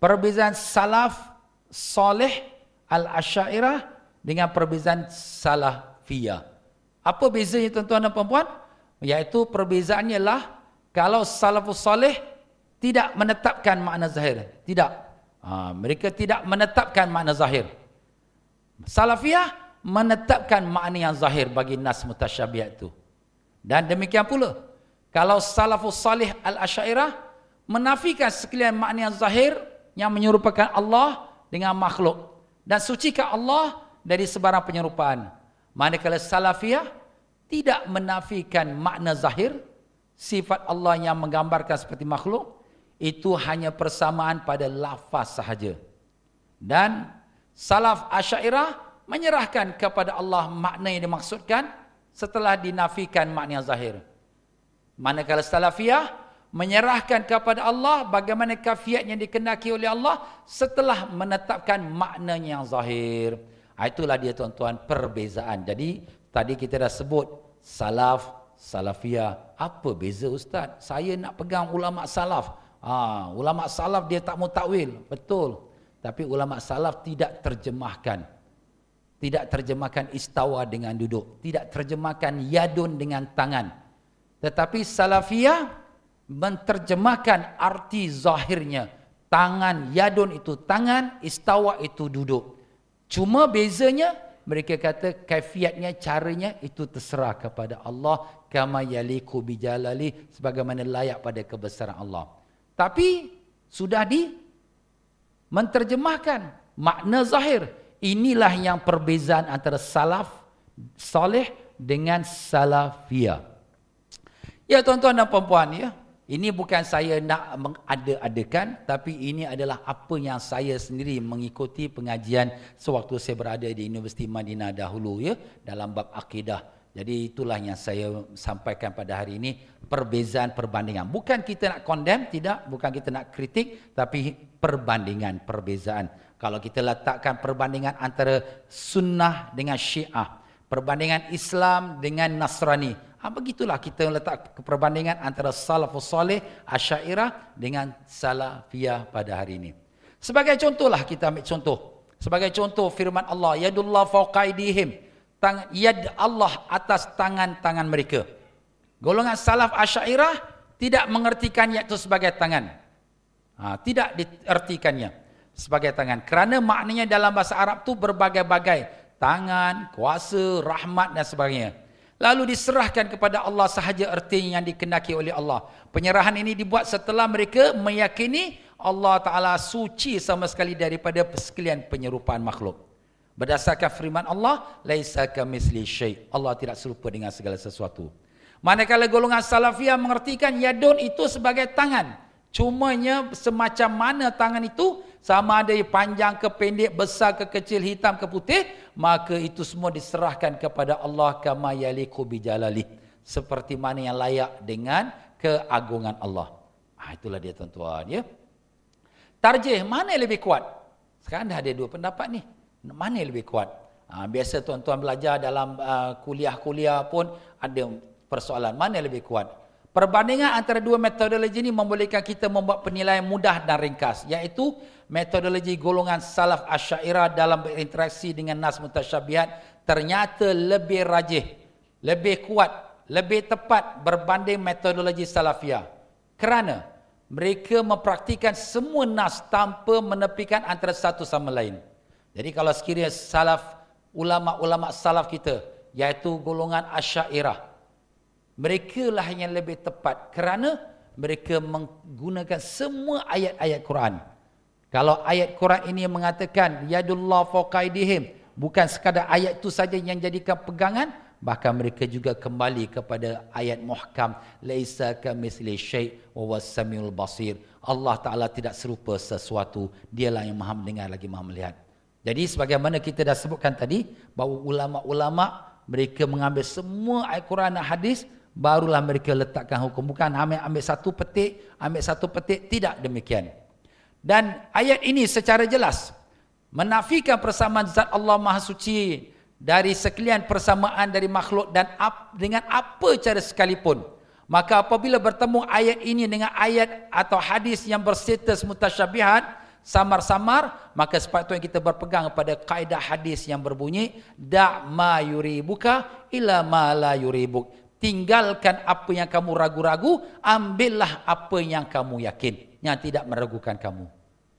Perbezaan Salaf Saleh Al-Asy'ariyah dengan perbezaan Salafiyah. Apa bezanya tuan-tuan dan puan-puan? Iaitu perbezaannya lah, kalau Salafus Saleh tidak menetapkan makna zahir. Tidak. Mereka tidak menetapkan makna zahir. Salafiyah menetapkan makna yang zahir bagi nas mutasyabihat itu. Dan demikian pula, kalau Salafus Salih Al-Asy'ariyah menafikan sekalian makna yang zahir yang menyerupakan Allah dengan makhluk dan sucikan Allah dari sebarang penyerupaan. Manakala Salafiyah tidak menafikan makna zahir, sifat Allah yang menggambarkan seperti makhluk, itu hanya persamaan pada lafaz sahaja. Dan Salaf Asy'ariyah menyerahkan kepada Allah makna yang dimaksudkan setelah dinafikan makna yang zahir. Manakala Salafiyah menyerahkan kepada Allah bagaimana kafiat yang dikehendaki oleh Allah setelah menetapkan makna yang zahir. Itulah dia tuan-tuan perbezaan. Jadi tadi kita dah sebut Salaf, Salafiyah. Apa beza Ustaz? Saya nak pegang ulama Salaf. Ulama Salaf dia tak mau takwil. Betul. Tapi ulama Salaf tidak terjemahkan. Tidak terjemahkan istawa dengan duduk. Tidak terjemahkan yadun dengan tangan. Tetapi Salafiyah menterjemahkan arti zahirnya. Tangan, yadun itu tangan, istawa itu duduk. Cuma bezanya, mereka kata kaifiatnya, caranya itu terserah kepada Allah. Kama yaliqu bijalali, sebagaimana layak pada kebesaran Allah. Tapi sudah menterjemahkan makna zahir. Inilah yang perbezaan antara Salaf Saleh dengan Salafiyah. Ya tuan-tuan dan puan-puan, ya. Ini bukan saya nak mengada-adakan, tapi ini adalah apa yang saya sendiri mengikuti pengajian sewaktu saya berada di Universiti Madinah dahulu, ya, dalam bab akidah. Jadi itulah yang saya sampaikan pada hari ini, perbezaan perbandingan. Bukan kita nak condemn, tidak, bukan kita nak kritik, tapi perbandingan, perbezaan. Kalau kita letakkan perbandingan antara sunnah dengan syiah, perbandingan Islam dengan Nasrani, begitulah kita letak perbandingan antara Salafus Saleh Asy'ariyah dengan Salafiyah pada hari ini. Sebagai contohlah kita ambil contoh. Sebagai contoh firman Allah, yadullah fawqa aydihim, yad Allah atas tangan-tangan mereka. Golongan Salaf Asy'ariyah tidak mengertikan yad itu sebagai tangan. Tidak diertikannya sebagai tangan. Kerana maknanya dalam bahasa Arab tu berbagai-bagai. Tangan, kuasa, rahmat dan sebagainya. lalu diserahkan kepada Allah sahaja erti yang dikehendaki oleh Allah. Penyerahan ini dibuat setelah mereka meyakini Allah Ta'ala suci sama sekali daripada sekalian penyerupaan makhluk. Berdasarkan firman Allah, laisa kamitsli syai'. Allah tidak serupa dengan segala sesuatu. Manakala golongan salafiyah mengertikan yadun itu sebagai tangan. Cumanya semacam mana tangan itu, sama ada panjang ke pendek, besar ke kecil, hitam ke putih, maka itu semua diserahkan kepada Allah kama yaliqu bijalali, seperti mana yang layak dengan keagungan Allah. Itulah dia tuan-tuan, ya. Tarjih mana yang lebih kuat? Sekarang dah ada dua pendapat ni. Mana yang lebih kuat? Biasa tuan-tuan belajar dalam kuliah-kuliah pun ada persoalan mana yang lebih kuat. Perbandingan antara dua metodologi ini membolehkan kita membuat penilaian mudah dan ringkas, iaitu metodologi golongan salaf Asy'ariyah dalam berinteraksi dengan nas mutasyabihat ternyata lebih rajih, lebih kuat, lebih tepat berbanding metodologi salafiyah. Kerana mereka mempraktikan semua nas tanpa menepikan antara satu sama lain. Jadi kalau sekiranya salaf, ulama-ulama salaf kita, iaitu golongan Asy'ariyah, mereka lah yang lebih tepat kerana mereka menggunakan semua ayat-ayat Quran. Kalau ayat Quran ini mengatakan yadullah fawqa aydihim, bukan sekadar ayat itu saja yang jadikan pegangan, bahkan mereka juga kembali kepada ayat muhkam laisa kamitsli syai' wa huwas samiul basir. Allah Taala tidak serupa sesuatu, dialah yang Maha mendengar lagi Maha melihat. Jadi sebagaimana kita dah sebutkan tadi, bahawa ulama-ulama mereka mengambil semua ayat Quran dan hadis, barulah mereka letakkan hukum. Bukan ambil satu petik, tidak demikian. Dan ayat ini secara jelas menafikan persamaan zat Allah Maha Suci dari sekalian persamaan dari makhluk dan dengan apa cara sekalipun. Maka apabila bertemu ayat ini dengan ayat atau hadis yang berstatus mutasyabihat, samar-samar, maka sepatutnya kita berpegang pada kaedah hadis yang berbunyi da' ma yuribuka ila ma la yuribuk. Tinggalkan apa yang kamu ragu-ragu, ambillah apa yang kamu yakin, yang tidak meragukan kamu.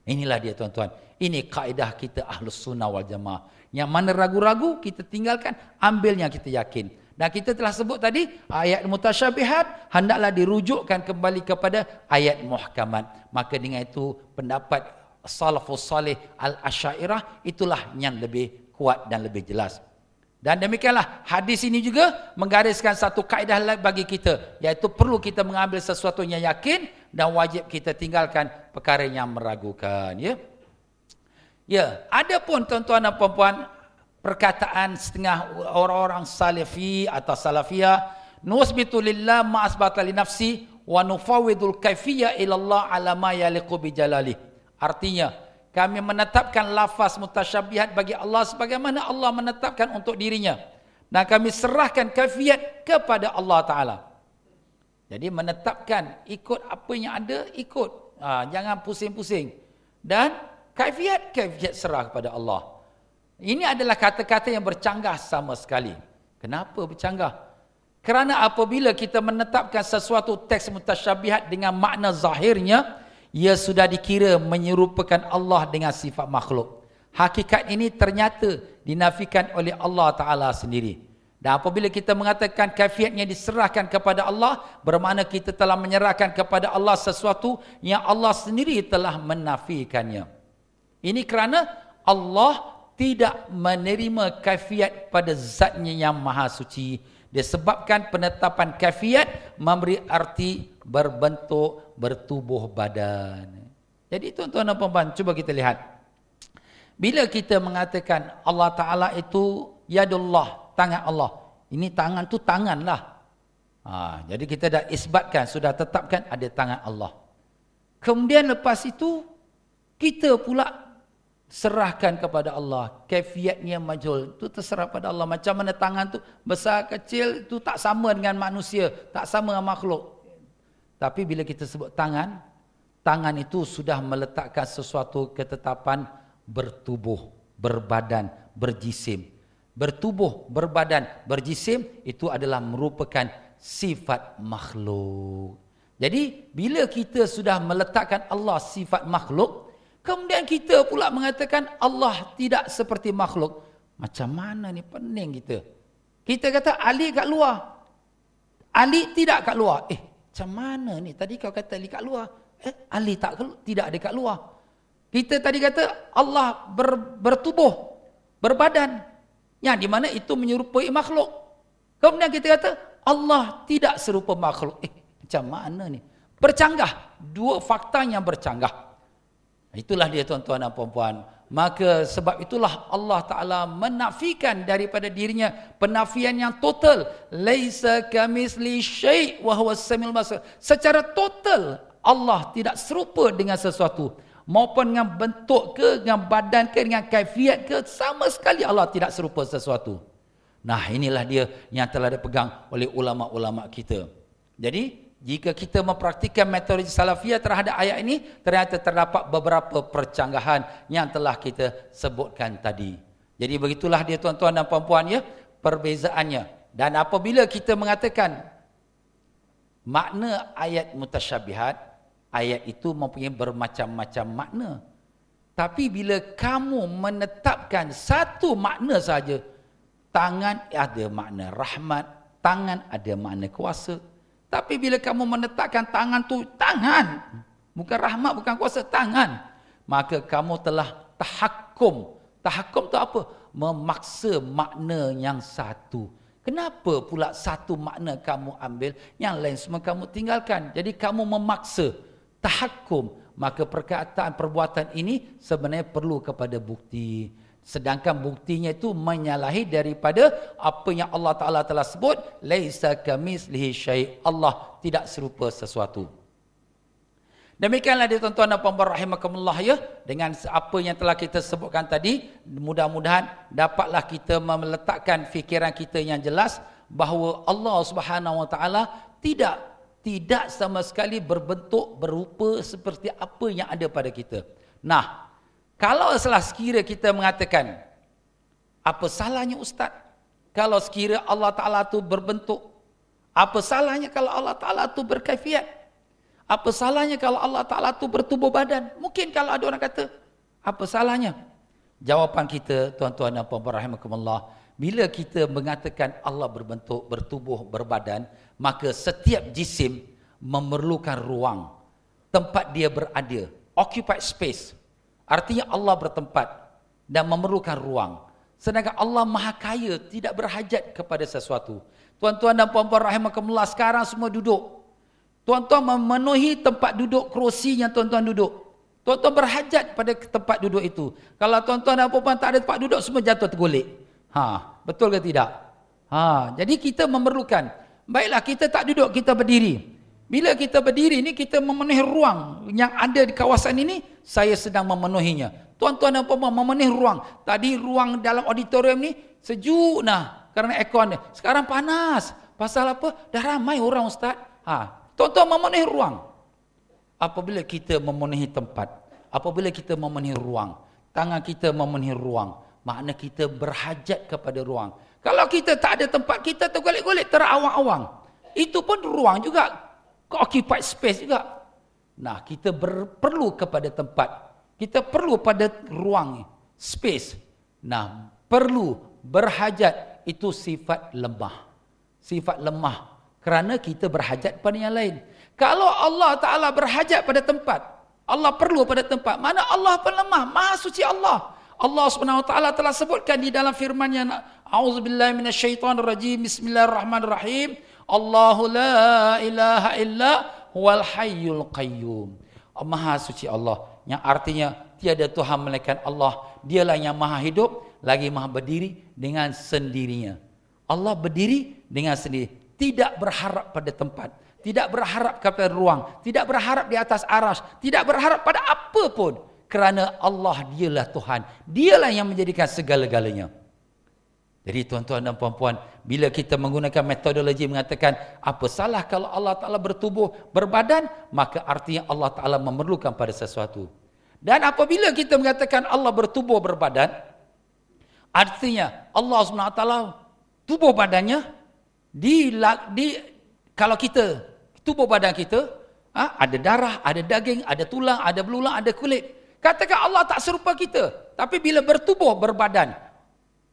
Inilah dia tuan-tuan. Ini kaedah kita Ahlus Sunnah wal Jamaah. Yang mana ragu-ragu, kita tinggalkan, ambil yang kita yakin. Dan kita telah sebut tadi, ayat mutasyabihat, hendaklah dirujukkan kembali kepada ayat muhkamat. Maka dengan itu, pendapat salafus salih al-Asy'ariyah, itulah yang lebih kuat dan lebih jelas. Dan demikianlah hadis ini juga menggariskan satu kaedah bagi kita, iaitu perlu kita mengambil sesuatu yang yakin dan wajib kita tinggalkan perkara yang meragukan. Ya, ada pun tuan-tuan dan puan-puan perkataan setengah orang-orang salafi atau salafiyah, nusbitu lillah ma asbata li nafsi wa nufawwidul kaifiyya ila Allah ala ma yaliqu bi jalali. Artinya, kami menetapkan lafaz mutasyabihat bagi Allah sebagaimana Allah menetapkan untuk dirinya. Dan kami serahkan kaifiat kepada Allah Ta'ala. Jadi menetapkan, ikut apa yang ada, ikut. Jangan pusing-pusing. Dan kaifiat serah kepada Allah. Ini adalah kata-kata yang bercanggah sama sekali. Kenapa bercanggah? Kerana apabila kita menetapkan sesuatu teks mutasyabihat dengan makna zahirnya, ia sudah dikira menyerupakan Allah dengan sifat makhluk. Hakikat ini ternyata dinafikan oleh Allah Ta'ala sendiri. Dan apabila kita mengatakan kaifiatnya diserahkan kepada Allah, bermakna kita telah menyerahkan kepada Allah sesuatu yang Allah sendiri telah menafikannya. Ini kerana Allah tidak menerima kaifiat pada zatnya yang maha suci. Disebabkan penetapan kaifiat memberi arti berbentuk, bertubuh badan. Jadi tuan-tuan dan puan-puan, cuba kita lihat. Bila kita mengatakan Allah Ta'ala itu yadullah, tangan Allah. Ini tangan tu tangan lah. Jadi kita dah isbatkan, sudah tetapkan ada tangan Allah. Kemudian lepas itu, kita pula serahkan kepada Allah. Kaifiatnya majhul, itu terserah pada Allah. Macam mana tangan tu besar kecil, itu tak sama dengan manusia, tak sama dengan makhluk. Tapi bila kita sebut tangan, tangan itu sudah meletakkan sesuatu ketetapan bertubuh, berbadan, berjisim. Bertubuh, berbadan, berjisim, itu adalah merupakan sifat makhluk. Jadi bila kita sudah meletakkan Allah sifat makhluk, kemudian kita pula mengatakan Allah tidak seperti makhluk. Macam mana ni, pening kita. Kita kata Ali kat luar. Ali tidak kat luar. Macam mana ni? Tadi kau kata Ali kat luar. Ali tidak ada kat luar. Kita tadi kata Allah bertubuh, berbadan. Yang di mana itu menyerupai makhluk. Kemudian kita kata Allah tidak serupa makhluk. Macam mana ni? Bercanggah. Dua fakta yang bercanggah. Itulah dia tuan-tuan dan puan-puan. Maka sebab itulah Allah Ta'ala menafikan daripada dirinya penafian yang total. Laisa kamitsli syai' wa huwas samiul basir. Secara total Allah tidak serupa dengan sesuatu. Maupun dengan bentuk ke, dengan badan ke, dengan kaifiat ke, sama sekali Allah tidak serupa sesuatu. Nah, inilah dia yang telah dipegang oleh ulama-ulama kita. Jadi, jika kita mempraktikkan metodologi salafiyah terhadap ayat ini, ternyata terdapat beberapa percanggahan yang telah kita sebutkan tadi. Jadi begitulah dia tuan-tuan dan puan-puan ya, perbezaannya. Dan apabila kita mengatakan makna ayat mutasyabihat, ayat itu mempunyai bermacam-macam makna. Tapi bila kamu menetapkan satu makna saja, tangan ada makna rahmat, tangan ada makna kuasa. Tapi bila kamu menetapkan tangan tu tangan, bukan rahmat, bukan kuasa, tangan, maka kamu telah tahakkum. Tahakkum tu apa? Memaksa makna yang satu. Kenapa pula satu makna kamu ambil, yang lain semua kamu tinggalkan? Jadi kamu memaksa. Tahakkum, maka perkataan perbuatan ini sebenarnya perlu kepada bukti. Sedangkan buktinya itu menyalahi daripada apa yang Allah Ta'ala telah sebut, laisa kamitslihi syai', Allah tidak serupa sesuatu. Demikianlah dia tuan-tuan dan puan-puan rahimakumullah ya, dengan apa yang telah kita sebutkan tadi, mudah-mudahan dapatlah kita meletakkan fikiran kita yang jelas bahawa Allah Subhanahu Wa Ta'ala tidak sama sekali berbentuk, berupa seperti apa yang ada pada kita. Nah, kalau sekira kita mengatakan, apa salahnya Ustaz? Kalau sekira Allah Ta'ala tu berbentuk, apa salahnya kalau Allah Ta'ala tu berkaifiat? Apa salahnya kalau Allah Ta'ala tu bertubuh badan? Mungkin kalau ada orang kata, apa salahnya? Jawapan kita, tuan-tuan dan puan-puan rahimakumullah, bila kita mengatakan Allah berbentuk, bertubuh, berbadan, maka setiap jisim memerlukan ruang, tempat dia berada, occupied space. Artinya Allah bertempat dan memerlukan ruang. Sedangkan Allah Maha Kaya, tidak berhajat kepada sesuatu. Tuan-tuan dan puan-puan rahimakumullah, sekarang semua duduk. Tuan-tuan memenuhi tempat duduk, kerusi yang tuan-tuan duduk. Tuan-tuan berhajat pada tempat duduk itu. Kalau tuan-tuan dan puan-puan tak ada tempat duduk, semua jatuh tergolek. Betul ke tidak? Jadi kita memerlukan. Baiklah, kita tak duduk, kita berdiri. Bila kita berdiri ni, kita memenuhi ruang yang ada di kawasan ini, saya sedang memenuhinya. Tuan-tuan dan puan-puan memenuhi ruang. Tadi ruang dalam auditorium ni sejuk nah kerana aircon ni. Sekarang panas. Pasal apa? Dah ramai orang Ustaz. Tuan-tuan memenuhi ruang. Apabila kita memenuhi tempat, apabila kita memenuhi ruang, tangan kita memenuhi ruang, makna kita berhajat kepada ruang. Kalau kita tak ada tempat, kita tergolek-golek, terawang-awang. Itu pun ruang juga. Occupied space juga. Nah, kita perlu kepada tempat. Kita perlu pada ruang, space. Nah, perlu, berhajat, itu sifat lemah. Sifat lemah. Kerana kita berhajat pada yang lain. Kalau Allah Ta'ala berhajat pada tempat, Allah perlu pada tempat, mana Allah pun lemah. Maha suci Allah. Allah Subhanahu Wa Ta'ala telah sebutkan di dalam firman-Nya, A'udzubillahi minasyaitonirrajim, Bismillahirrahmanirrahim. Allahu la ilaha illa huwal hayyul qayyum. Maha suci Allah, yang artinya tiada Tuhan melainkan Allah. Dialah yang maha hidup, lagi maha berdiri dengan sendirinya. Allah berdiri dengan sendiri, tidak berharap pada tempat, tidak berharap kepada ruang, tidak berharap di atas arasy, tidak berharap pada apa pun. Kerana Allah dialah Tuhan, dialah yang menjadikan segala-galanya. Jadi tuan-tuan dan puan-puan, bila kita menggunakan metodologi mengatakan apa salah kalau Allah Ta'ala bertubuh, berbadan, maka artinya Allah Ta'ala memerlukan pada sesuatu. Dan apabila kita mengatakan Allah bertubuh, berbadan, artinya Allah SWT tubuh badannya, kalau kita, tubuh badan kita, ada darah, ada daging, ada tulang, ada belulang, ada kulit. Katakan Allah tak serupa kita, tapi bila bertubuh, berbadan,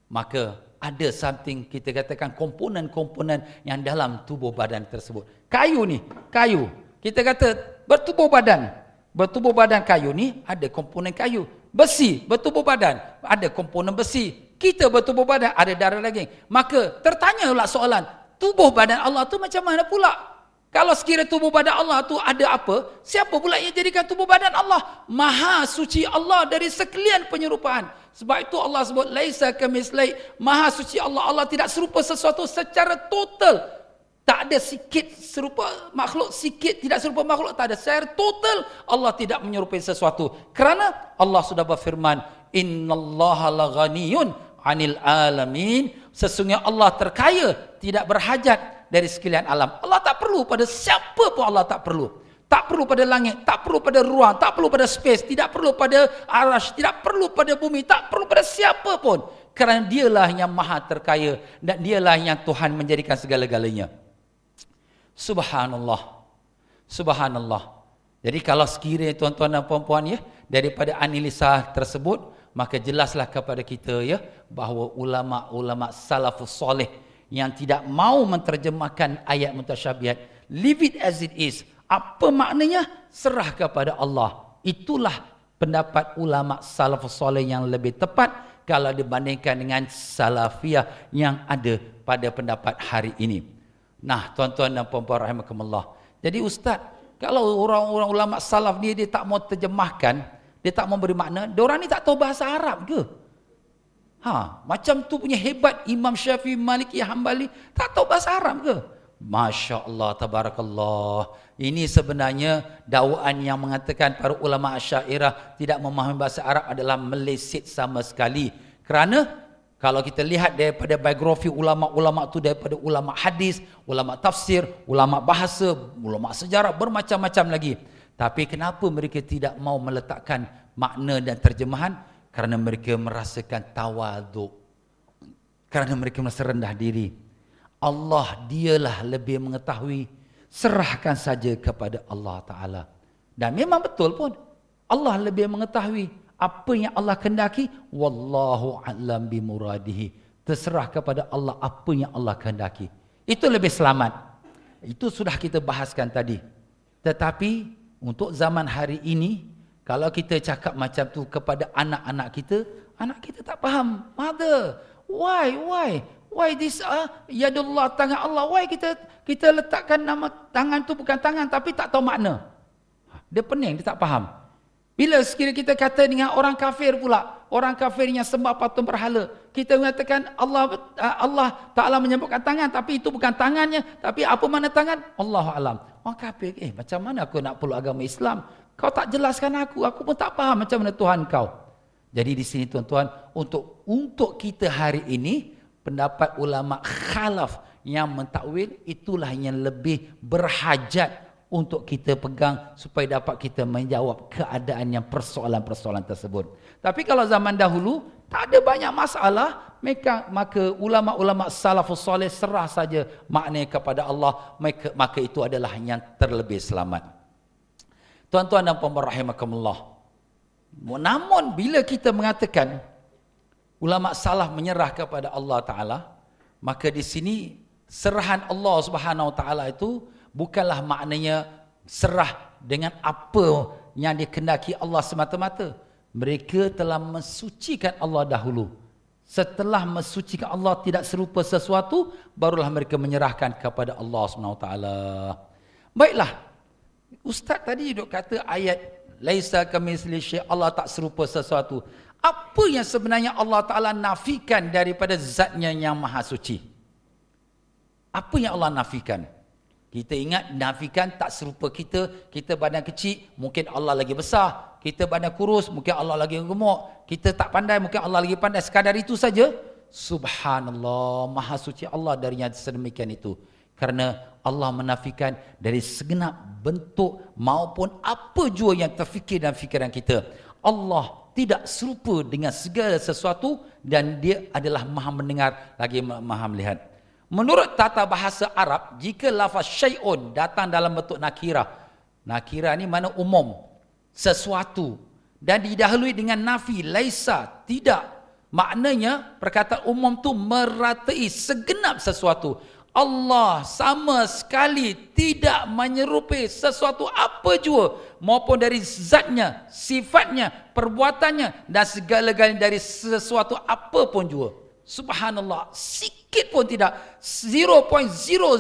maka ada something, kita katakan komponen-komponen yang dalam tubuh badan tersebut. Kayu ni, kayu. Kita kata bertubuh badan. Bertubuh badan kayu ni ada komponen kayu. Besi, bertubuh badan, ada komponen besi. Kita bertubuh badan, ada darah daging. Maka tertanyalah soalan, tubuh badan Allah tu macam mana pula? Kalau sekiranya tubuh badan Allah tu ada apa, siapa pula yang jadikan tubuh badan Allah? Maha suci Allah dari sekalian penyerupaan. Sebab itu Allah sebut, laisa kamitslihi, maha suci Allah. Allah tidak serupa sesuatu secara total. Tak ada sikit serupa makhluk, sikit tidak serupa makhluk, tak ada. Secara total Allah tidak menyerupai sesuatu. Kerana Allah sudah berfirman, innallaha laghaniyun 'anil alamin. Sesungguhnya Allah terkaya, tidak berhajat dari sekalian alam. Allah tak perlu pada siapa pun, Allah tak perlu. Tak perlu pada langit, tak perlu pada ruang, tak perlu pada space, tidak perlu pada arash, tidak perlu pada bumi, tak perlu pada siapa pun. Kerana dialah yang maha terkaya dan dialah yang Tuhan menjadikan segala-galanya. Subhanallah. Subhanallah. Jadi kalau sekiranya tuan-tuan dan puan-puan ya, daripada analisa tersebut, maka jelaslah kepada kita ya, bahawa ulama-ulama salafus soleh yang tidak mau menterjemahkan ayat mutasyabihat, leave it as it is. Apa maknanya? Serah kepada Allah. Itulah pendapat ulama salafus soleh yang lebih tepat kalau dibandingkan dengan salafiyah yang ada pada pendapat hari ini. Nah, tuan-tuan dan puan-puan rahimakumullah. Jadi ustaz, kalau orang-orang ulama salaf ni dia tak mau terjemahkan, dia tak mau beri makna, diorang ni tak tahu bahasa Arab ke? Macam tu punya hebat Imam Syafi'i, Maliki, Hambali, tak tahu bahasa Arab ke? Masya Allah, tabarakallah. Ini sebenarnya dakwaan yang mengatakan para ulama Asy'ariyah tidak memahami bahasa Arab adalah meleset sama sekali. Kerana kalau kita lihat daripada biografi ulama-ulama itu, daripada ulama hadis, ulama tafsir, ulama bahasa, ulama sejarah, bermacam-macam lagi. Tapi kenapa mereka tidak mau meletakkan makna dan terjemahan? Kerana mereka merasakan tawaduk. Kerana mereka merasa rendah diri. Allah dialah lebih mengetahui. Serahkan saja kepada Allah Ta'ala. Dan memang betul pun. Allah lebih mengetahui apa yang Allah kehendaki. Wallahu a'lam bimuradihi. Terserah kepada Allah apa yang Allah kehendaki. Itu lebih selamat. Itu sudah kita bahaskan tadi. Tetapi untuk zaman hari ini, kalau kita cakap macam tu kepada anak-anak kita tak faham. Mother, why this yadullah, tangan Allah, why kita letakkan nama tangan tu bukan tangan tapi tak tahu makna. Dia pening, dia tak faham. Bila sekiranya kita kata dengan orang kafir pula, orang kafir yang sembah patung berhala, kita mengatakan Allah Ta'ala menyebutkan tangan tapi itu bukan tangannya, tapi apa makna tangan? Allahu alam. Orang kafir, macam mana aku nak peluk agama Islam? Kau tak jelaskan aku pun tak faham macam mana Tuhan kau. Jadi di sini tuan-tuan, untuk kita hari ini, pendapat ulama khalaf yang mentakwil itulah yang lebih berhajat untuk kita pegang supaya dapat kita menjawab keadaan yang persoalan-persoalan tersebut. Tapi kalau zaman dahulu tak ada banyak masalah, maka ulama-ulama salafus soleh serah saja maknanya kepada Allah, maka itu adalah yang terlebih selamat. Tuan-tuan dan puan-puan rahimakumullah. Namun bila kita mengatakan ulama salaf menyerah kepada Allah Ta'ala, maka di sini serahan Allah Subhanahu Wa Ta'ala itu bukanlah maknanya serah dengan apa yang dikehendaki Allah semata-mata. Mereka telah mensucikan Allah dahulu. Setelah mensucikan Allah tidak serupa sesuatu, barulah mereka menyerahkan kepada Allah Subhanahu Wa Ta'ala. Baiklah. Ustaz tadi duk kata ayat laisa kamitslihi syai', Allah tak serupa sesuatu. Apa yang sebenarnya Allah Ta'ala nafikan daripada zatnya yang maha suci? Apa yang Allah nafikan? Kita ingat nafikan tak serupa kita badan kecil, mungkin Allah lagi besar. Kita badan kurus, mungkin Allah lagi gemuk. Kita tak pandai, mungkin Allah lagi pandai. Sekadar itu saja. Subhanallah, maha suci Allah dari yang sedemikian itu. Kerana Allah menafikan dari segenap bentuk maupun apa jua yang terfikir dalam fikiran kita. Allah tidak serupa dengan segala sesuatu dan dia adalah maha mendengar lagi maha melihat. Menurut tata bahasa Arab, jika lafaz syai'un datang dalam bentuk nakirah. Nakirah ni mana umum, sesuatu. Dan didahului dengan nafi, laisa, tidak. Maknanya perkataan umum tu meratai segenap sesuatu. Allah sama sekali tidak menyerupai sesuatu apa jua, maupun dari zatnya, sifatnya, perbuatannya dan segala-galanya dari sesuatu apa pun jua. Subhanallah, sikit pun tidak, 0.001%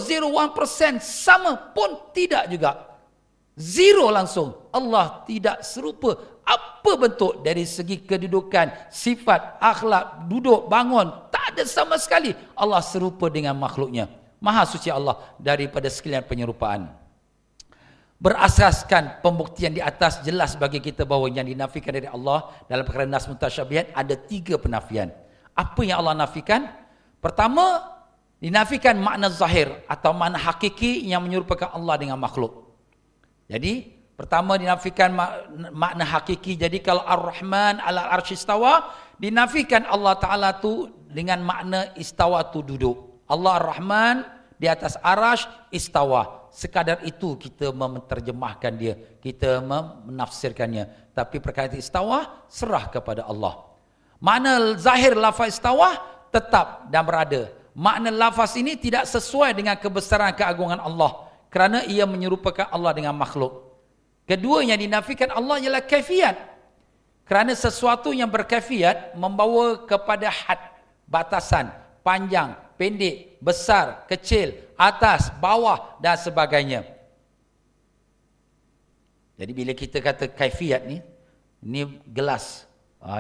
sama pun tidak juga. Zero langsung. Allah tidak serupa apa bentuk dari segi kedudukan, sifat, akhlak, duduk, bangun, tak ada sama sekali Allah serupa dengan makhluknya. Maha suci Allah daripada sekalian penyerupaan. Berasaskan pembuktian di atas, jelas bagi kita bahawa yang dinafikan dari Allah dalam perkara nas mutasyabihat ada 3 penafian. Apa yang Allah nafikan? Pertama, dinafikan makna zahir atau makna hakiki yang menyerupakan Allah dengan makhluk. Jadi pertama dinafikan makna hakiki. Jadi kalau Ar-Rahman ala arsy istawa, dinafikan Allah Ta'ala tu dengan makna istawa tu duduk. Allah Ar-Rahman di atas arasy istawa. Sekadar itu kita menerjemahkan dia, kita menafsirkannya. Tapi perkataan istawa serah kepada Allah. Makna zahir lafaz istawa tetap dan berada. Makna lafaz ini tidak sesuai dengan kebesaran keagungan Allah, kerana ia menyerupakan Allah dengan makhluk. Kedua yang dinafikan Allah ialah kaifiat. Kerana sesuatu yang berkaifiat membawa kepada had, batasan, panjang, pendek, besar, kecil, atas, bawah dan sebagainya. Jadi bila kita kata kaifiat ni, ini gelas,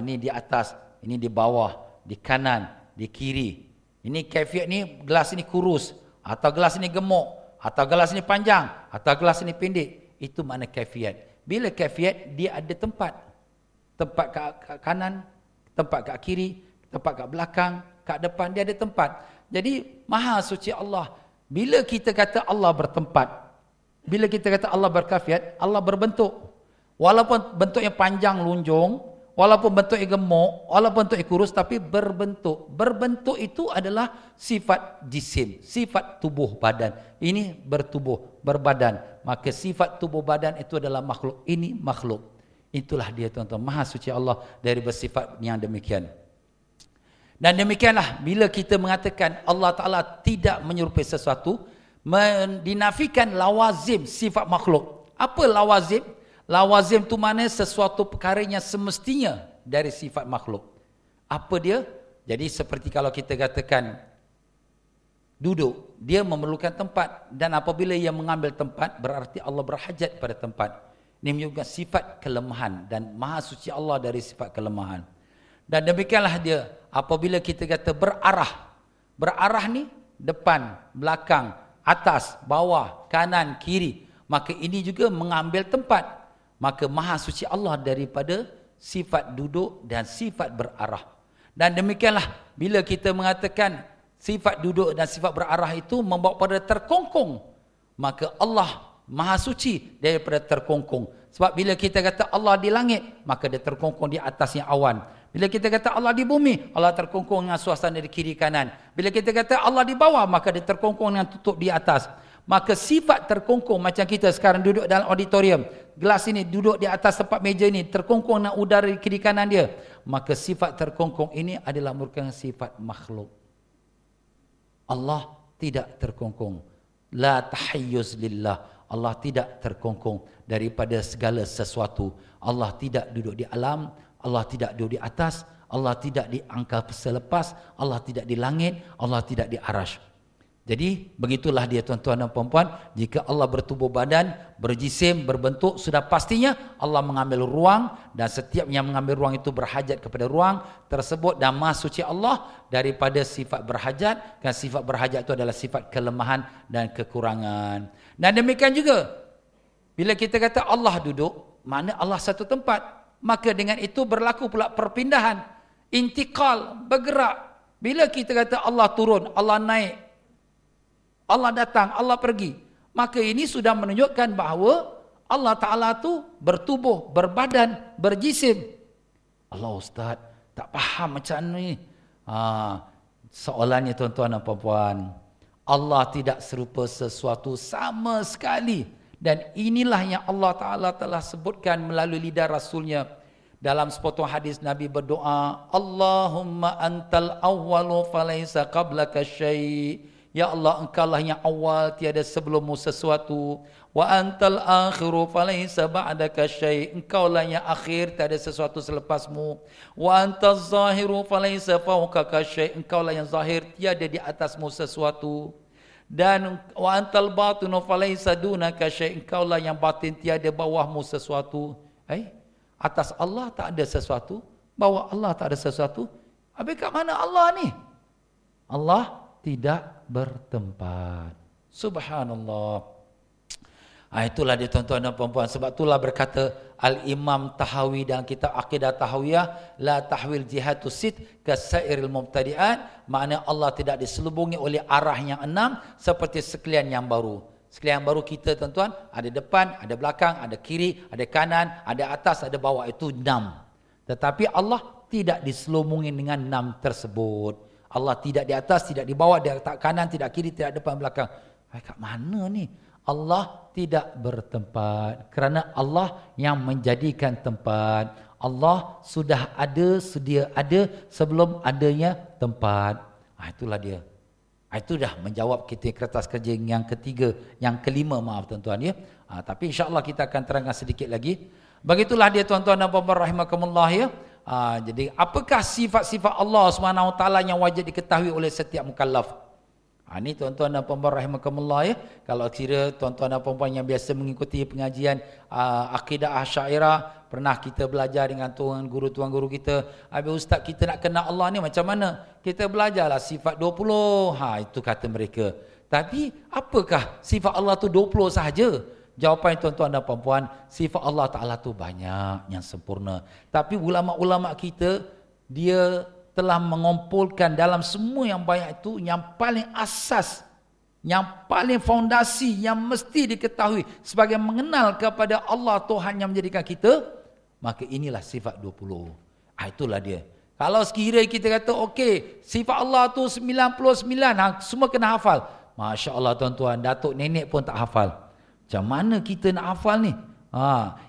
ni di atas, ini di bawah, di kanan, di kiri. Ini kaifiat ni, gelas ini kurus, atau gelas ini gemuk, atau gelas ini panjang, atau gelas ini pendek. Itu makna kaifiat. Bila kaifiat, dia ada tempat. Tempat kat kanan, tempat kat kiri, tempat kat belakang, kat depan, dia ada tempat. Jadi maha suci Allah. Bila kita kata Allah bertempat, bila kita kata Allah berkaifiat, Allah berbentuk. Walaupun bentuknya panjang lunjung, walaupun bentuknya gemuk, walaupun bentuknya kurus, tapi berbentuk. Berbentuk itu adalah sifat jisim, sifat tubuh badan. Ini bertubuh, berbadan. Maka sifat tubuh badan itu adalah makhluk. Ini makhluk. Itulah dia tuan-tuan. Maha suci Allah dari bersifat yang demikian. Dan demikianlah bila kita mengatakan Allah Ta'ala tidak menyerupai sesuatu, dinafikan lawazim sifat makhluk. Apa lawazim? Lawazim tu mana sesuatu perkara yang semestinya dari sifat makhluk. Apa dia? Jadi seperti kalau kita katakan duduk, dia memerlukan tempat, dan apabila ia mengambil tempat berarti Allah berhajat pada tempat. Ini menunjukkan sifat kelemahan, dan maha suci Allah dari sifat kelemahan. Dan demikianlah dia apabila kita kata berarah. Berarah ni depan, belakang, atas, bawah, kanan, kiri. Maka ini juga mengambil tempat. Maka maha suci Allah daripada sifat duduk dan sifat berarah. Dan demikianlah bila kita mengatakan sifat duduk dan sifat berarah itu membawa pada terkongkong, maka Allah maha suci daripada terkongkong. Sebab bila kita kata Allah di langit, maka dia terkongkong di atasnya awan. Bila kita kata Allah di bumi, Allah terkongkong dengan suasana di kiri kanan. Bila kita kata Allah di bawah, maka dia terkongkong dengan tutup di atas. Maka sifat terkongkong macam kita sekarang duduk dalam auditorium, gelas ini duduk di atas tempat meja ini, terkongkong dengan udara di kiri kanan dia. Maka sifat terkongkong ini adalah merupakan sifat makhluk. Allah tidak terkongkong. La tahayyuz lillah. Allah tidak terkongkong daripada segala sesuatu. Allah tidak duduk di alam, Allah tidak duduk di atas, Allah tidak di angkasa lepas, Allah tidak di langit, Allah tidak di arasy. Jadi begitulah dia tuan-tuan dan puan-puan, jika Allah bertubuh badan, berjisim, berbentuk, sudah pastinya Allah mengambil ruang, dan setiap yang mengambil ruang itu berhajat kepada ruang tersebut, dan maha suci Allah daripada sifat berhajat, kan sifat berhajat itu adalah sifat kelemahan dan kekurangan. Dan demikian juga bila kita kata Allah duduk, makna Allah satu tempat, maka dengan itu berlaku pula perpindahan, intikal, bergerak. Bila kita kata Allah turun, Allah naik, Allah datang, Allah pergi, maka ini sudah menunjukkan bahawa Allah Ta'ala tu bertubuh, berbadan, berjisim. Allah Ustaz, tak faham macam ni. Soalannya tuan-tuan dan puan-puan, Allah tidak serupa sesuatu sama sekali. Dan inilah yang Allah Ta'ala telah sebutkan melalui lidah Rasulnya. Dalam sepotong hadis Nabi berdoa, Allahumma antal awwalu falaysa qablaka syai'. Ya Allah, engkaulah yang awal, tiada sebelummu sesuatu. Wa antal akhiru falaysa ba'daka syai'. Engkaulah yang akhir, tiada sesuatu selepasmu. Wa antaz zahiru falaysa fawqaka syai'. Engkaulah yang zahir, tiada di atasmu sesuatu. Dan wa antal batinu falaysa dunaka syai'. Engkaulah yang batin, tiada bawahmu sesuatu. Atas Allah tak ada sesuatu, bawah Allah tak ada sesuatu. Habis kat mana Allah ni? Allah tidak bertempat. Subhanallah. Itulah dia tuan-tuan dan puan-puan. Sebab itulah berkata Al-Imam Tahawi dalam kitab Aqidah Tahawiyah, la tahwil jihatu sit kasairil mubtadi'at. Makna Allah tidak diselubungi oleh arah yang 6 seperti sekalian yang baru. Sekalian yang baru kita tuan-tuan, ada depan, ada belakang, ada kiri, ada kanan, ada atas, ada bawah. Itu 6. Tetapi Allah tidak diselubungi dengan 6 tersebut. Allah tidak di atas, tidak di bawah, tidak kanan, tidak kiri, tidak depan, belakang. Kat mana ni? Allah tidak bertempat. Kerana Allah yang menjadikan tempat. Allah sudah ada, sedia ada sebelum adanya tempat. Itulah dia. Itu dah menjawab kita kertas kerja yang ketiga, yang kelima, maaf tuan-tuan ya. Tapi insya-Allah kita akan terangkan sedikit lagi. Begitulah dia tuan-tuan dan puan-puan rahimakumullah ya. Jadi apakah sifat-sifat Allah SWT yang wajib diketahui oleh setiap mukallaf? Ini tuan-tuan dan puan-puan rahimakumullah ya. Kalau kira tuan-tuan dan puan-puan yang biasa mengikuti pengajian akidah Asy'ariyah, pernah kita belajar dengan tuan guru kita. Habis ustaz kita nak kenal Allah ni macam mana? Kita belajarlah sifat 20. Itu kata mereka. Tapi apakah sifat Allah tu 20 sahaja? Jawapan tuan-tuan dan puan-puan, sifat Allah Ta'ala tu banyak yang sempurna. Tapi ulama-ulama kita, dia telah mengumpulkan dalam semua yang banyak itu, yang paling asas, yang paling fondasi, yang mesti diketahui sebagai mengenal kepada Allah Tuhan yang menjadikan kita, maka inilah sifat 20. Itulah dia. Kalau sekiranya kita kata, okey, sifat Allah tu 99, semua kena hafal. Masya Allah tuan-tuan, datuk nenek pun tak hafal. Macam mana kita nak hafal ni?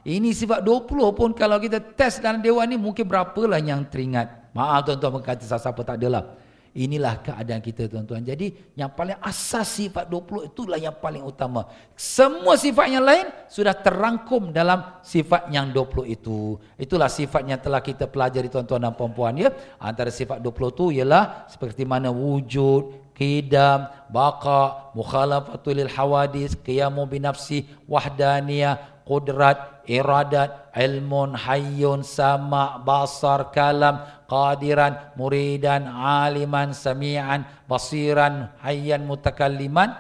Ini sifat 20 pun kalau kita test dalam dewan ni, mungkin berapalah yang teringat. Maaf tuan-tuan berkata siapa tak adalah. Inilah keadaan kita tuan-tuan. Jadi yang paling asas sifat 20 itulah yang paling utama. Semua sifat yang lain sudah terrangkum dalam sifat yang 20 itu. Itulah sifat yang telah kita pelajari tuan-tuan dan puan-puan ya. Antara sifat 20 itu ialah seperti mana wujud, qidam, baqa, mukhalafatul lil hawadis, qiyamu binafsi, wahdaniyah, qudrat, iradat, ilmun, hayyun, sama, basar, kalam, qadiran, muridan, aliman, sami'an, basiran, hayyan, mutakalliman,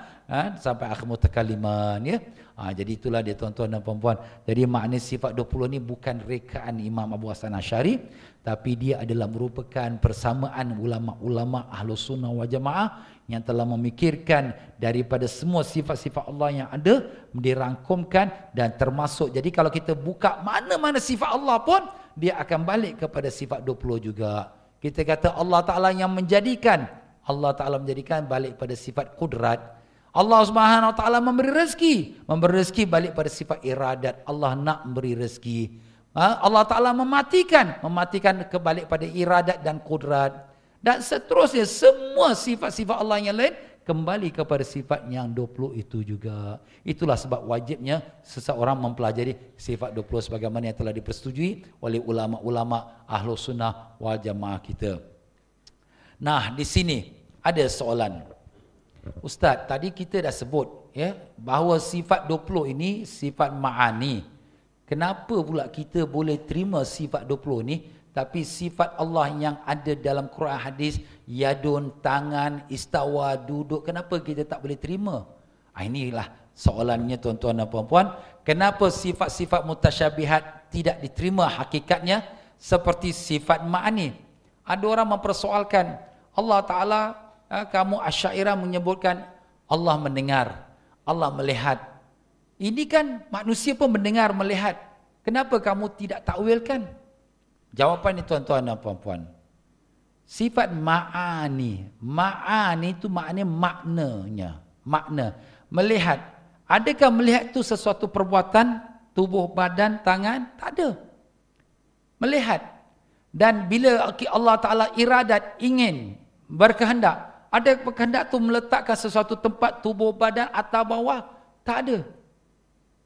sampai akhir mutakalliman ya. Jadi itulah dia tuan-tuan dan puan-puan. Jadi makna sifat 20 ni bukan rekaan Imam Abu Hasan Asy'ari, tapi dia adalah merupakan persamaan ulama-ulama Ahlus Sunnah wal Jamaah yang telah memikirkan daripada semua sifat-sifat Allah yang ada, dirangkumkan dan termasuk. Jadi kalau kita buka mana-mana sifat Allah pun, dia akan balik kepada sifat 20 juga. Kita kata Allah Ta'ala yang menjadikan, Allah Ta'ala menjadikan balik pada sifat kudrat. Allah Subhanahu Wa Ta'ala memberi rezeki balik pada sifat iradat. Allah nak memberi rezeki. Allah Ta'ala mematikan kebalik pada iradat dan kudrat. Dan seterusnya semua sifat-sifat Allah yang lain kembali kepada sifat yang 20 itu juga. Itulah sebab wajibnya seseorang mempelajari sifat 20 sebagaimana yang telah dipersetujui oleh ulama-ulama Ahlus Sunnah wal Jamaah kita. Nah, di sini ada soalan. Ustaz, tadi kita dah sebut ya bahawa sifat 20 ini sifat ma'ani. Kenapa pula kita boleh terima sifat 20 ni, tapi sifat Allah yang ada dalam Quran hadis, yadun, tangan, istawa, duduk, kenapa kita tak boleh terima? Inilah soalannya tuan-tuan dan puan-puan. Kenapa sifat-sifat mutasyabihat tidak diterima hakikatnya seperti sifat ma'ani? Ada orang mempersoalkan Allah Ta'ala, kamu Asy'ariyah menyebutkan Allah mendengar, Allah melihat. Ini kan manusia pun mendengar, melihat. Kenapa kamu tidak takwilkan? Jawapan ni tuan-tuan dan puan-puan. Sifat ma'ani. Ma'ani itu maknanya maknanya. Makna. Melihat. Adakah melihat itu sesuatu perbuatan? Tubuh, badan, tangan? Tak ada. melihat. Dan bila Allah Ta'ala iradat, ingin, berkehendak, ada berkehendak tu meletakkan sesuatu tempat tubuh badan atas bawah, tak ada.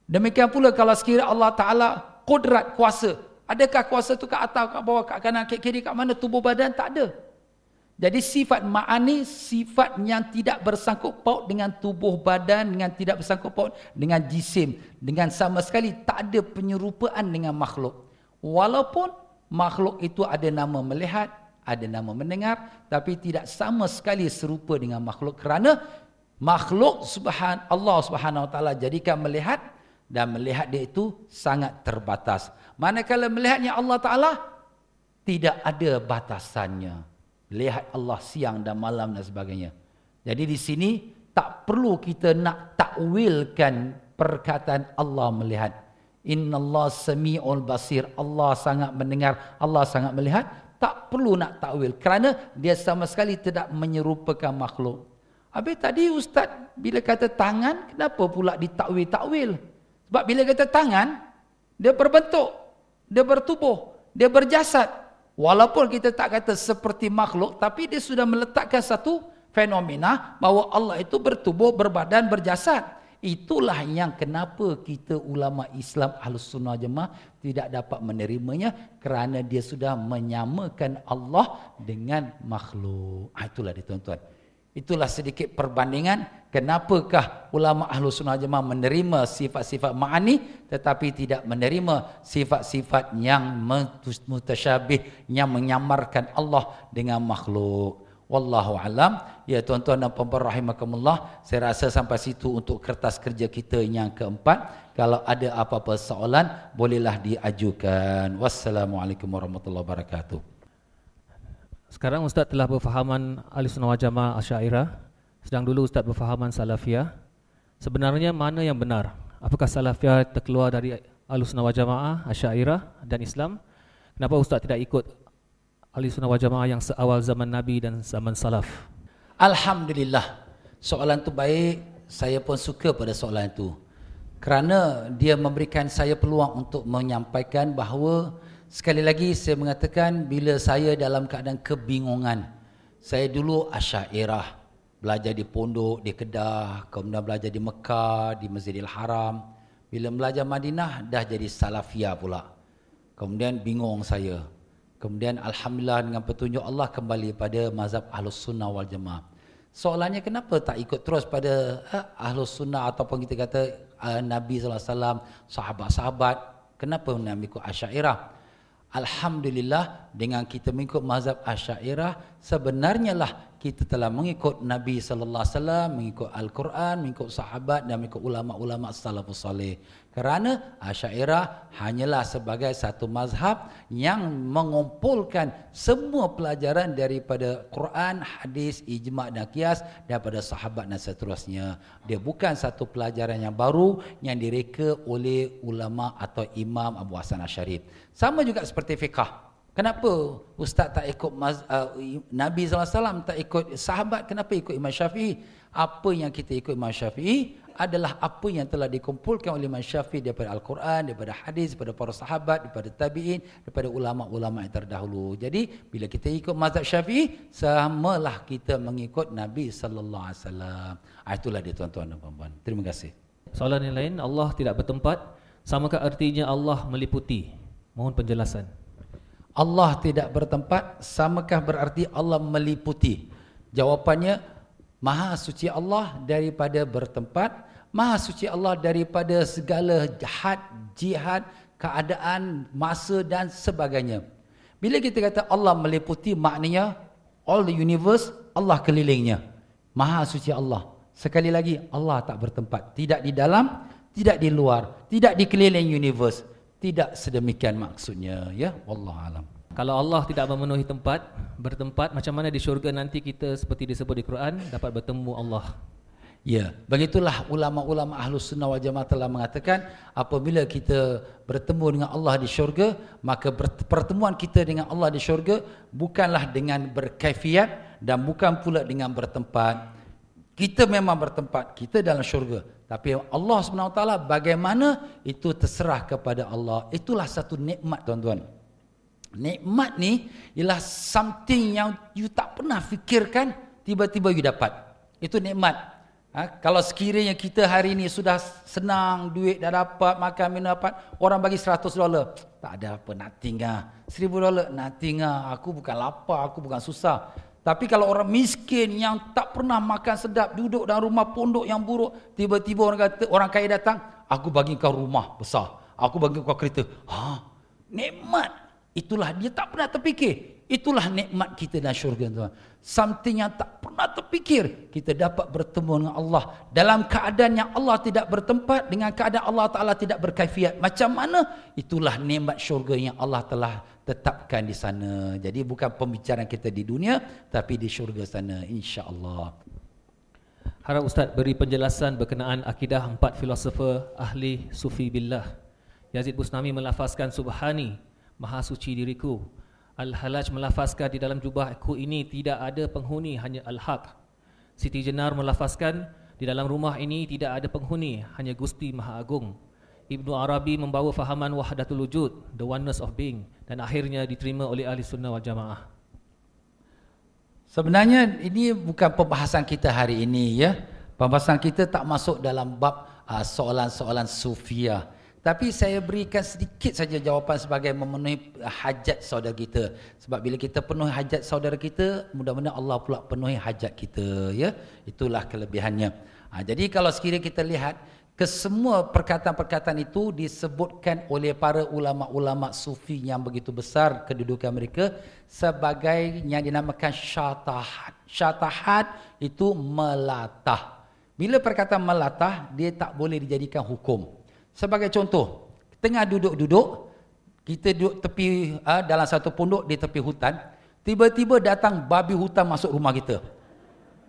Demikian pula kalau sekiranya Allah Ta'ala kudrat, kuasa, adakah kuasa tu kat atas, kat bawah, kat kanan, kat kiri, kat mana tubuh badan? Tak ada. Jadi sifat ma'ani, sifat yang tidak bersangkut paut dengan tubuh badan, dengan tidak bersangkut paut dengan jisim, dengan sama sekali tak ada penyerupaan dengan makhluk. Walaupun makhluk itu ada nama melihat, ada nama mendengar, tapi tidak sama sekali serupa dengan makhluk, kerana makhluk Allah Subhanahu Wa Taala jadikan melihat, dan melihat dia itu sangat terbatas. Manakala melihatnya Allah Ta'ala tidak ada batasannya. Lihat Allah siang dan malam dan sebagainya. Jadi di sini tak perlu kita nak takwilkan perkataan Allah melihat. Innallah sami'ul basir. Allah sangat mendengar, Allah sangat melihat. Tak perlu nak takwil, kerana dia sama sekali tidak menyerupakan makhluk. Habis tadi Ustaz bila kata tangan, kenapa pula ditakwil-takwil? Sebab bila kata tangan, dia berbentuk, dia bertubuh, dia berjasad. Walaupun kita tak kata seperti makhluk, tapi dia sudah meletakkan satu fenomena bahawa Allah itu bertubuh, berbadan, berjasad. Itulah yang kenapa kita ulama Islam Ahlus Sunnah Jemaah tidak dapat menerimanya, kerana dia sudah menyamakan Allah dengan makhluk. Itulah dia tuan-tuan. Itulah sedikit perbandingan kenapakah ulama Ahlus Sunnah Jemaah menerima sifat-sifat ma'ani tetapi tidak menerima sifat-sifat yang mutasyabih, yang menyamarkan Allah dengan makhluk. Wallahu alam. Ya tuan-tuan dan puan-puan rahimakumullah, saya rasa sampai situ untuk kertas kerja kita yang keempat. Kalau ada apa-apa soalan, bolehlah diajukan. Wassalamualaikum warahmatullahi wabarakatuh. Sekarang Ustaz telah berfahaman Ahlussunnah wal Jamaah Asy'ariyah, sedang dulu Ustaz berfahaman Salafiyah. Sebenarnya mana yang benar? Apakah Salafiyah terkeluar dari Ahlussunnah wal Jamaah Asy'ariyah dan Islam? Kenapa Ustaz tidak ikut Ahlussunnah wal Jamaah yang seawal zaman Nabi dan zaman Salaf? Alhamdulillah. Soalan tu baik, saya pun suka pada soalan itu. Kerana dia memberikan saya peluang untuk menyampaikan bahawa sekali lagi saya mengatakan bila saya dalam keadaan kebingungan. Saya dulu Asy'ariyah, belajar di pondok di Kedah, kemudian belajar di Mekah, di Masjidil Haram. Bila belajar Madinah dah jadi Salafiyah pula. Kemudian bingung saya. Kemudian alhamdulillah dengan petunjuk Allah kembali pada mazhab Ahlus Sunnah wal Jamaah. Soalannya kenapa tak ikut terus pada Ahlus Sunnah ataupun kita kata Nabi sallallahu alaihi wasallam, sahabat-sahabat, kenapa nak ikut Asy'ariyah? Alhamdulillah dengan kita mengikut mazhab Asy'ariyah, sebenarnya lah kita telah mengikut Nabi sallallahu alaihi wasallam, mengikut Al-Quran, mengikut sahabat dan mengikut ulama-ulama salafus salih. Kerana Asy'ariyah hanyalah sebagai satu mazhab yang mengumpulkan semua pelajaran daripada Quran, hadis, ijma' dan qiyas daripada sahabat dan seterusnya. Dia bukan satu pelajaran yang baru yang direka oleh ulama atau Imam Abu Hasan Asy'ari. Sama juga seperti fiqah. Kenapa Ustaz tak ikut Nabi SAW, tak ikut sahabat? Kenapa ikut Imam Syafi'i? Apa yang kita ikut Imam Syafi'i adalah apa yang telah dikumpulkan oleh Imam Syafi'i daripada Al-Quran, daripada hadis, daripada para sahabat, daripada tabi'in, daripada ulama-ulama yang terdahulu. Jadi bila kita ikut mazhab Syafi'i, samalah kita mengikut Nabi SAW. Itulah dia tuan-tuan dan puan-puan. Terima kasih. Soalan yang lain, Allah tidak bertempat, samakah artinya Allah meliputi? Mohon penjelasan. Allah tidak bertempat, samakah berarti Allah meliputi? Jawapannya, Maha suci Allah daripada bertempat, Maha suci Allah daripada segala jahat, jihad, keadaan, masa dan sebagainya. Bila kita kata Allah meliputi, maknanya all the universe, Allah kelilingnya. Maha suci Allah. Sekali lagi, Allah tak bertempat. Tidak di dalam, tidak di luar, tidak di keliling universe. Tidak sedemikian maksudnya, ya. Wallahu alam. Kalau Allah tidak memenuhi tempat, bertempat, macam mana di syurga nanti kita seperti disebut di Quran dapat bertemu Allah? Ya, begitulah ulama-ulama Ahlus Sunnah wal Jamaah telah mengatakan apabila kita bertemu dengan Allah di syurga, maka pertemuan kita dengan Allah di syurga bukanlah dengan berkaifiat dan bukan pula dengan bertempat. Kita memang bertempat, kita dalam syurga. Tapi Allah SWT bagaimana itu terserah kepada Allah. Itulah satu nikmat tuan-tuan. Nikmat ni ialah something yang you tak pernah fikirkan, tiba-tiba you dapat. Itu nikmat. Kalau sekiranya kita hari ni sudah senang, duit dah dapat, makan minum dapat, orang bagi $100, tak ada apa, nothing lah. $1,000, nothing lah. Aku bukan lapar, aku bukan susah. Tapi kalau orang miskin yang tak pernah makan sedap, duduk dalam rumah pondok yang buruk, tiba-tiba orang kaya datang, aku bagi kau rumah besar, aku bagi kau kereta. Nikmat. Itulah dia tak pernah terfikir. Itulah nikmat kita dalam syurga, tuan. Something yang tak pernah terfikir. Kita dapat bertemu dengan Allah dalam keadaan yang Allah tidak bertempat, dengan keadaan Allah Ta'ala tidak berkaifiat. Macam mana? Itulah nikmat syurga yang Allah telah tetapkan di sana. Jadi bukan pembicaraan kita di dunia, tapi di syurga sana, insya-Allah. Harap Ustaz beri penjelasan berkenaan akidah 4 filosofer ahli Sufi Billah. Yazid Bustami melafazkan Subhani, Maha suci diriku. Al-Halaj melafazkan di dalam jubahku ini tidak ada penghuni, hanya Al-Haq. Siti Jenar melafazkan di dalam rumah ini tidak ada penghuni, hanya Gusti Maha Agung. Ibnu Arabi membawa fahaman wahdatul wujud, the oneness of being, dan akhirnya diterima oleh ahli sunnah wal jamaah. Sebenarnya ini bukan pembahasan kita hari ini, ya. Pembahasan kita tak masuk dalam bab soalan-soalan sufiah. Tapi saya berikan sedikit saja jawapan sebagai memenuhi hajat saudara kita. Sebab bila kita penuhi hajat saudara kita, mudah-mudahan Allah pula penuhi hajat kita, ya. Itulah kelebihannya. Jadi kalau sekiranya kita lihat, kesemua perkataan-perkataan itu disebutkan oleh para ulama-ulama sufi yang begitu besar kedudukan mereka sebagai yang dinamakan syatahat. Syatahat itu melatah. Bila perkataan melatah, dia tak boleh dijadikan hukum. Sebagai contoh, tengah duduk-duduk, kita duduk tepi dalam satu pondok di tepi hutan, tiba-tiba datang babi hutan masuk rumah kita.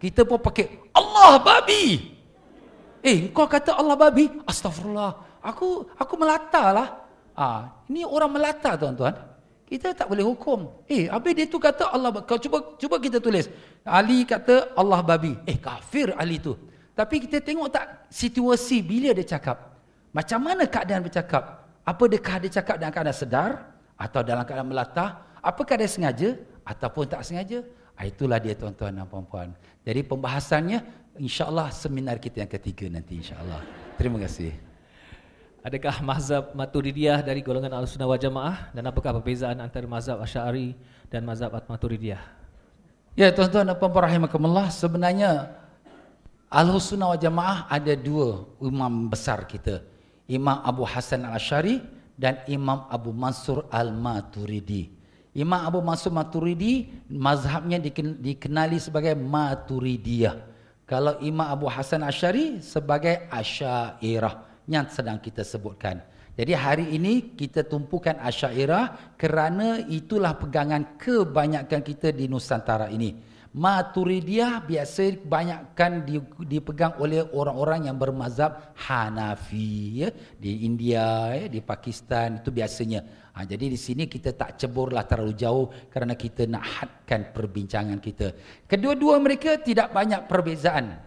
Kita pun pakai Allah babi. Kau kata Allah babi? Astagfirullah. Aku melata lah. Ini orang melata, tuan-tuan. Kita tak boleh hukum. Habis dia tu kata Allah babi. Kau cuba kita tulis. Ali kata Allah babi. Kafir Ali tu. Tapi kita tengok tak situasi bila dia cakap. Macam mana keadaan bercakap? Apakah dia cakap dalam keadaan sedar atau dalam keadaan melatah? Apakah dia sengaja ataupun tak sengaja? Itulah dia, tuan-tuan dan puan-puan. Jadi pembahasannya insya-Allah seminar kita yang ketiga nanti, insya-Allah. Terima kasih. Adakah mazhab Maturidiyah dari golongan Ahlussunnah wal Jamaah, dan apakah perbezaan antara mazhab Asy'ari dan mazhab Maturidiyah? Ya, tuan-tuan dan puan-puan rahimakumullah, sebenarnya Ahlussunnah wal Jamaah ada dua imam besar kita. Imam Abu Hasan Al-Asy'ari dan Imam Abu Mansur Al-Maturidi. Imam Abu Mansur Maturidi mazhabnya dikenali sebagai Maturidiyah. Kalau Imam Abu Hasan Al-Asy'ari sebagai Asy'ariyah yang sedang kita sebutkan. Jadi hari ini kita tumpukan Asy'ariyah kerana itulah pegangan kebanyakan kita di Nusantara ini. Maturidiyah biasa banyakkan dipegang oleh orang-orang yang bermazhab Hanafi, ya, di India, ya, di Pakistan, itu biasanya. Jadi di sini kita tak ceburlah terlalu jauh kerana kita nak hadkan perbincangan kita. Kedua-dua mereka tidak banyak perbezaan.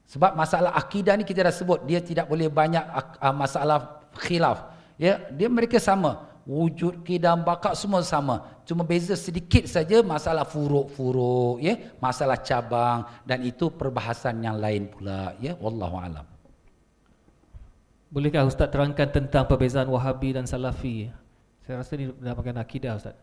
Sebab masalah akidah ni kita dah sebut, dia tidak boleh banyak masalah khilaf. Ya, mereka sama. Wujud, kidam, bakat semua sama. Cuma beza sedikit saja masalah furuk-furuk, ya, masalah cabang, dan itu perbahasan yang lain pula, ya. Wallahu alam. Bolehkah Ustaz terangkan tentang perbezaan Wahabi dan Salafi? Saya rasa ini berdasarkan akidah, Ustaz.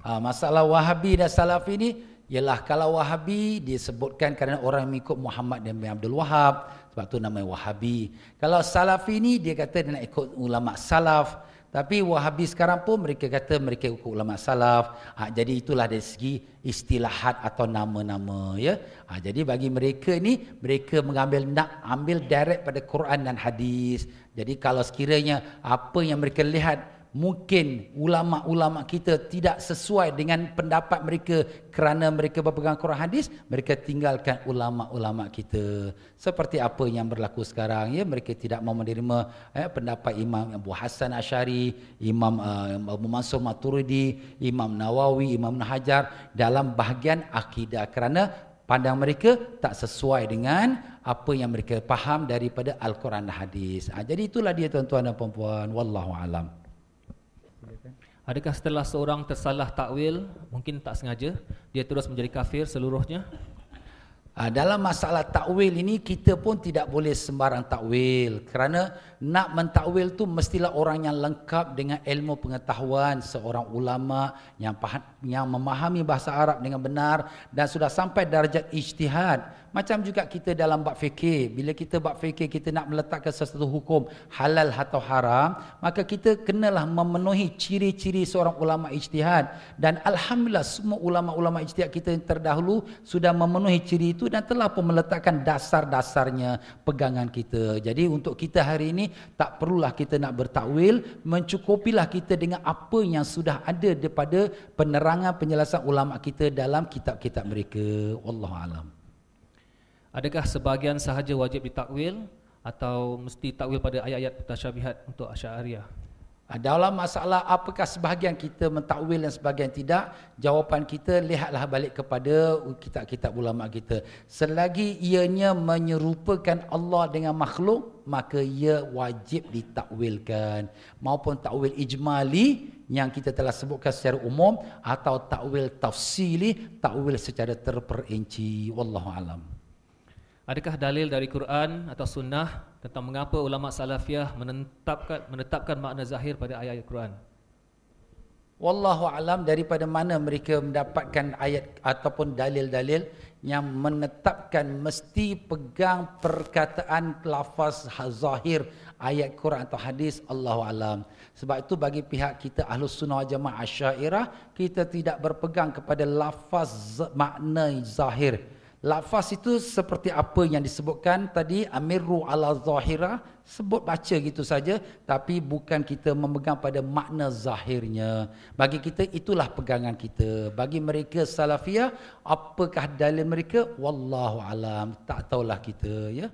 Masalah Wahabi dan Salafi ni ialah kalau Wahabi disebutkan kerana orang mengikut Muhammad bin Abdul Wahab, sebab tu namanya Wahabi. Kalau Salafi ni dia kata dia nak ikut ulama salaf. Tapi Wahabi sekarang pun mereka kata mereka ikut ulama salaf. Jadi itulah dari segi istilahat atau nama-nama, ya. Jadi bagi mereka ni, mereka nak ambil direct pada Quran dan hadis. Jadi kalau sekiranya apa yang mereka lihat mungkin ulama-ulama kita tidak sesuai dengan pendapat mereka kerana mereka berpegang Quran hadis, mereka tinggalkan ulama-ulama kita. Seperti apa yang berlaku sekarang, ya, mereka tidak mahu menerima pendapat Imam Abu Hasan Asy'ari, Imam Abu Mansur Maturidi, Imam Nawawi, Imam Ibn Hajar dalam bahagian akidah kerana pandang mereka tak sesuai dengan apa yang mereka faham daripada Al-Quran dan hadis. Jadi itulah dia, tuan-tuan dan puan-puan, wallahu alam. Adakah setelah seorang tersalah takwil, mungkin tak sengaja, dia terus menjadi kafir seluruhnya? Dalam masalah takwil ini kita pun tidak boleh sembarang takwil, kerana nak mentakwil tu mestilah orang yang lengkap dengan ilmu pengetahuan, seorang ulama yang memahami bahasa Arab dengan benar dan sudah sampai darjat ijtihad. Macam juga kita dalam bab fikir, bila kita bab fikir kita nak meletakkan sesuatu hukum halal atau haram, maka kita kenalah memenuhi ciri-ciri seorang ulama ijtihad, dan alhamdulillah semua ulama-ulama ijtihad kita yang terdahulu sudah memenuhi ciri itu dan telah pun meletakkan dasar-dasarnya pegangan kita. Jadi untuk kita hari ini tak perlulah kita nak bertakwil, mencukupilah kita dengan apa yang sudah ada daripada penerangan penjelasan ulama kita dalam kitab-kitab mereka. Wallahu alam. Adakah sebahagian sahaja wajib ditakwil atau mesti takwil pada ayat-ayat mutasyabihat untuk Asy'ariyah? Dalam masalah apakah sebahagian kita mentakwil dan sebahagian tidak, jawapan kita lihatlah balik kepada kitab-kitab ulama kita. Selagi ianya menyerupakan Allah dengan makhluk, maka ia wajib ditakwilkan. Maupun takwil ijmali yang kita telah sebutkan secara umum, atau takwil tafsili, takwil secara terperinci. Wallahu alam. Adakah dalil dari Quran atau sunnah tentang mengapa ulama salafiyah menetapkan makna zahir pada ayat-ayat Quran? Wallahu alam, daripada mana mereka mendapatkan ayat ataupun dalil-dalil yang menetapkan mesti pegang perkataan lafaz zahir ayat Quran atau hadis, Allahu alam. Sebab itu bagi pihak kita Ahlus Sunnah wal Jamaah Asy'ariyah, kita tidak berpegang kepada lafaz makna zahir. Lafaz itu seperti apa yang disebutkan tadi, amiru ala zahirah, sebut baca gitu saja, tapi bukan kita memegang pada makna zahirnya. Bagi kita itulah pegangan kita. Bagi mereka salafiyah, apakah dalil mereka? Wallahu alam, tak tahulah kita, ya.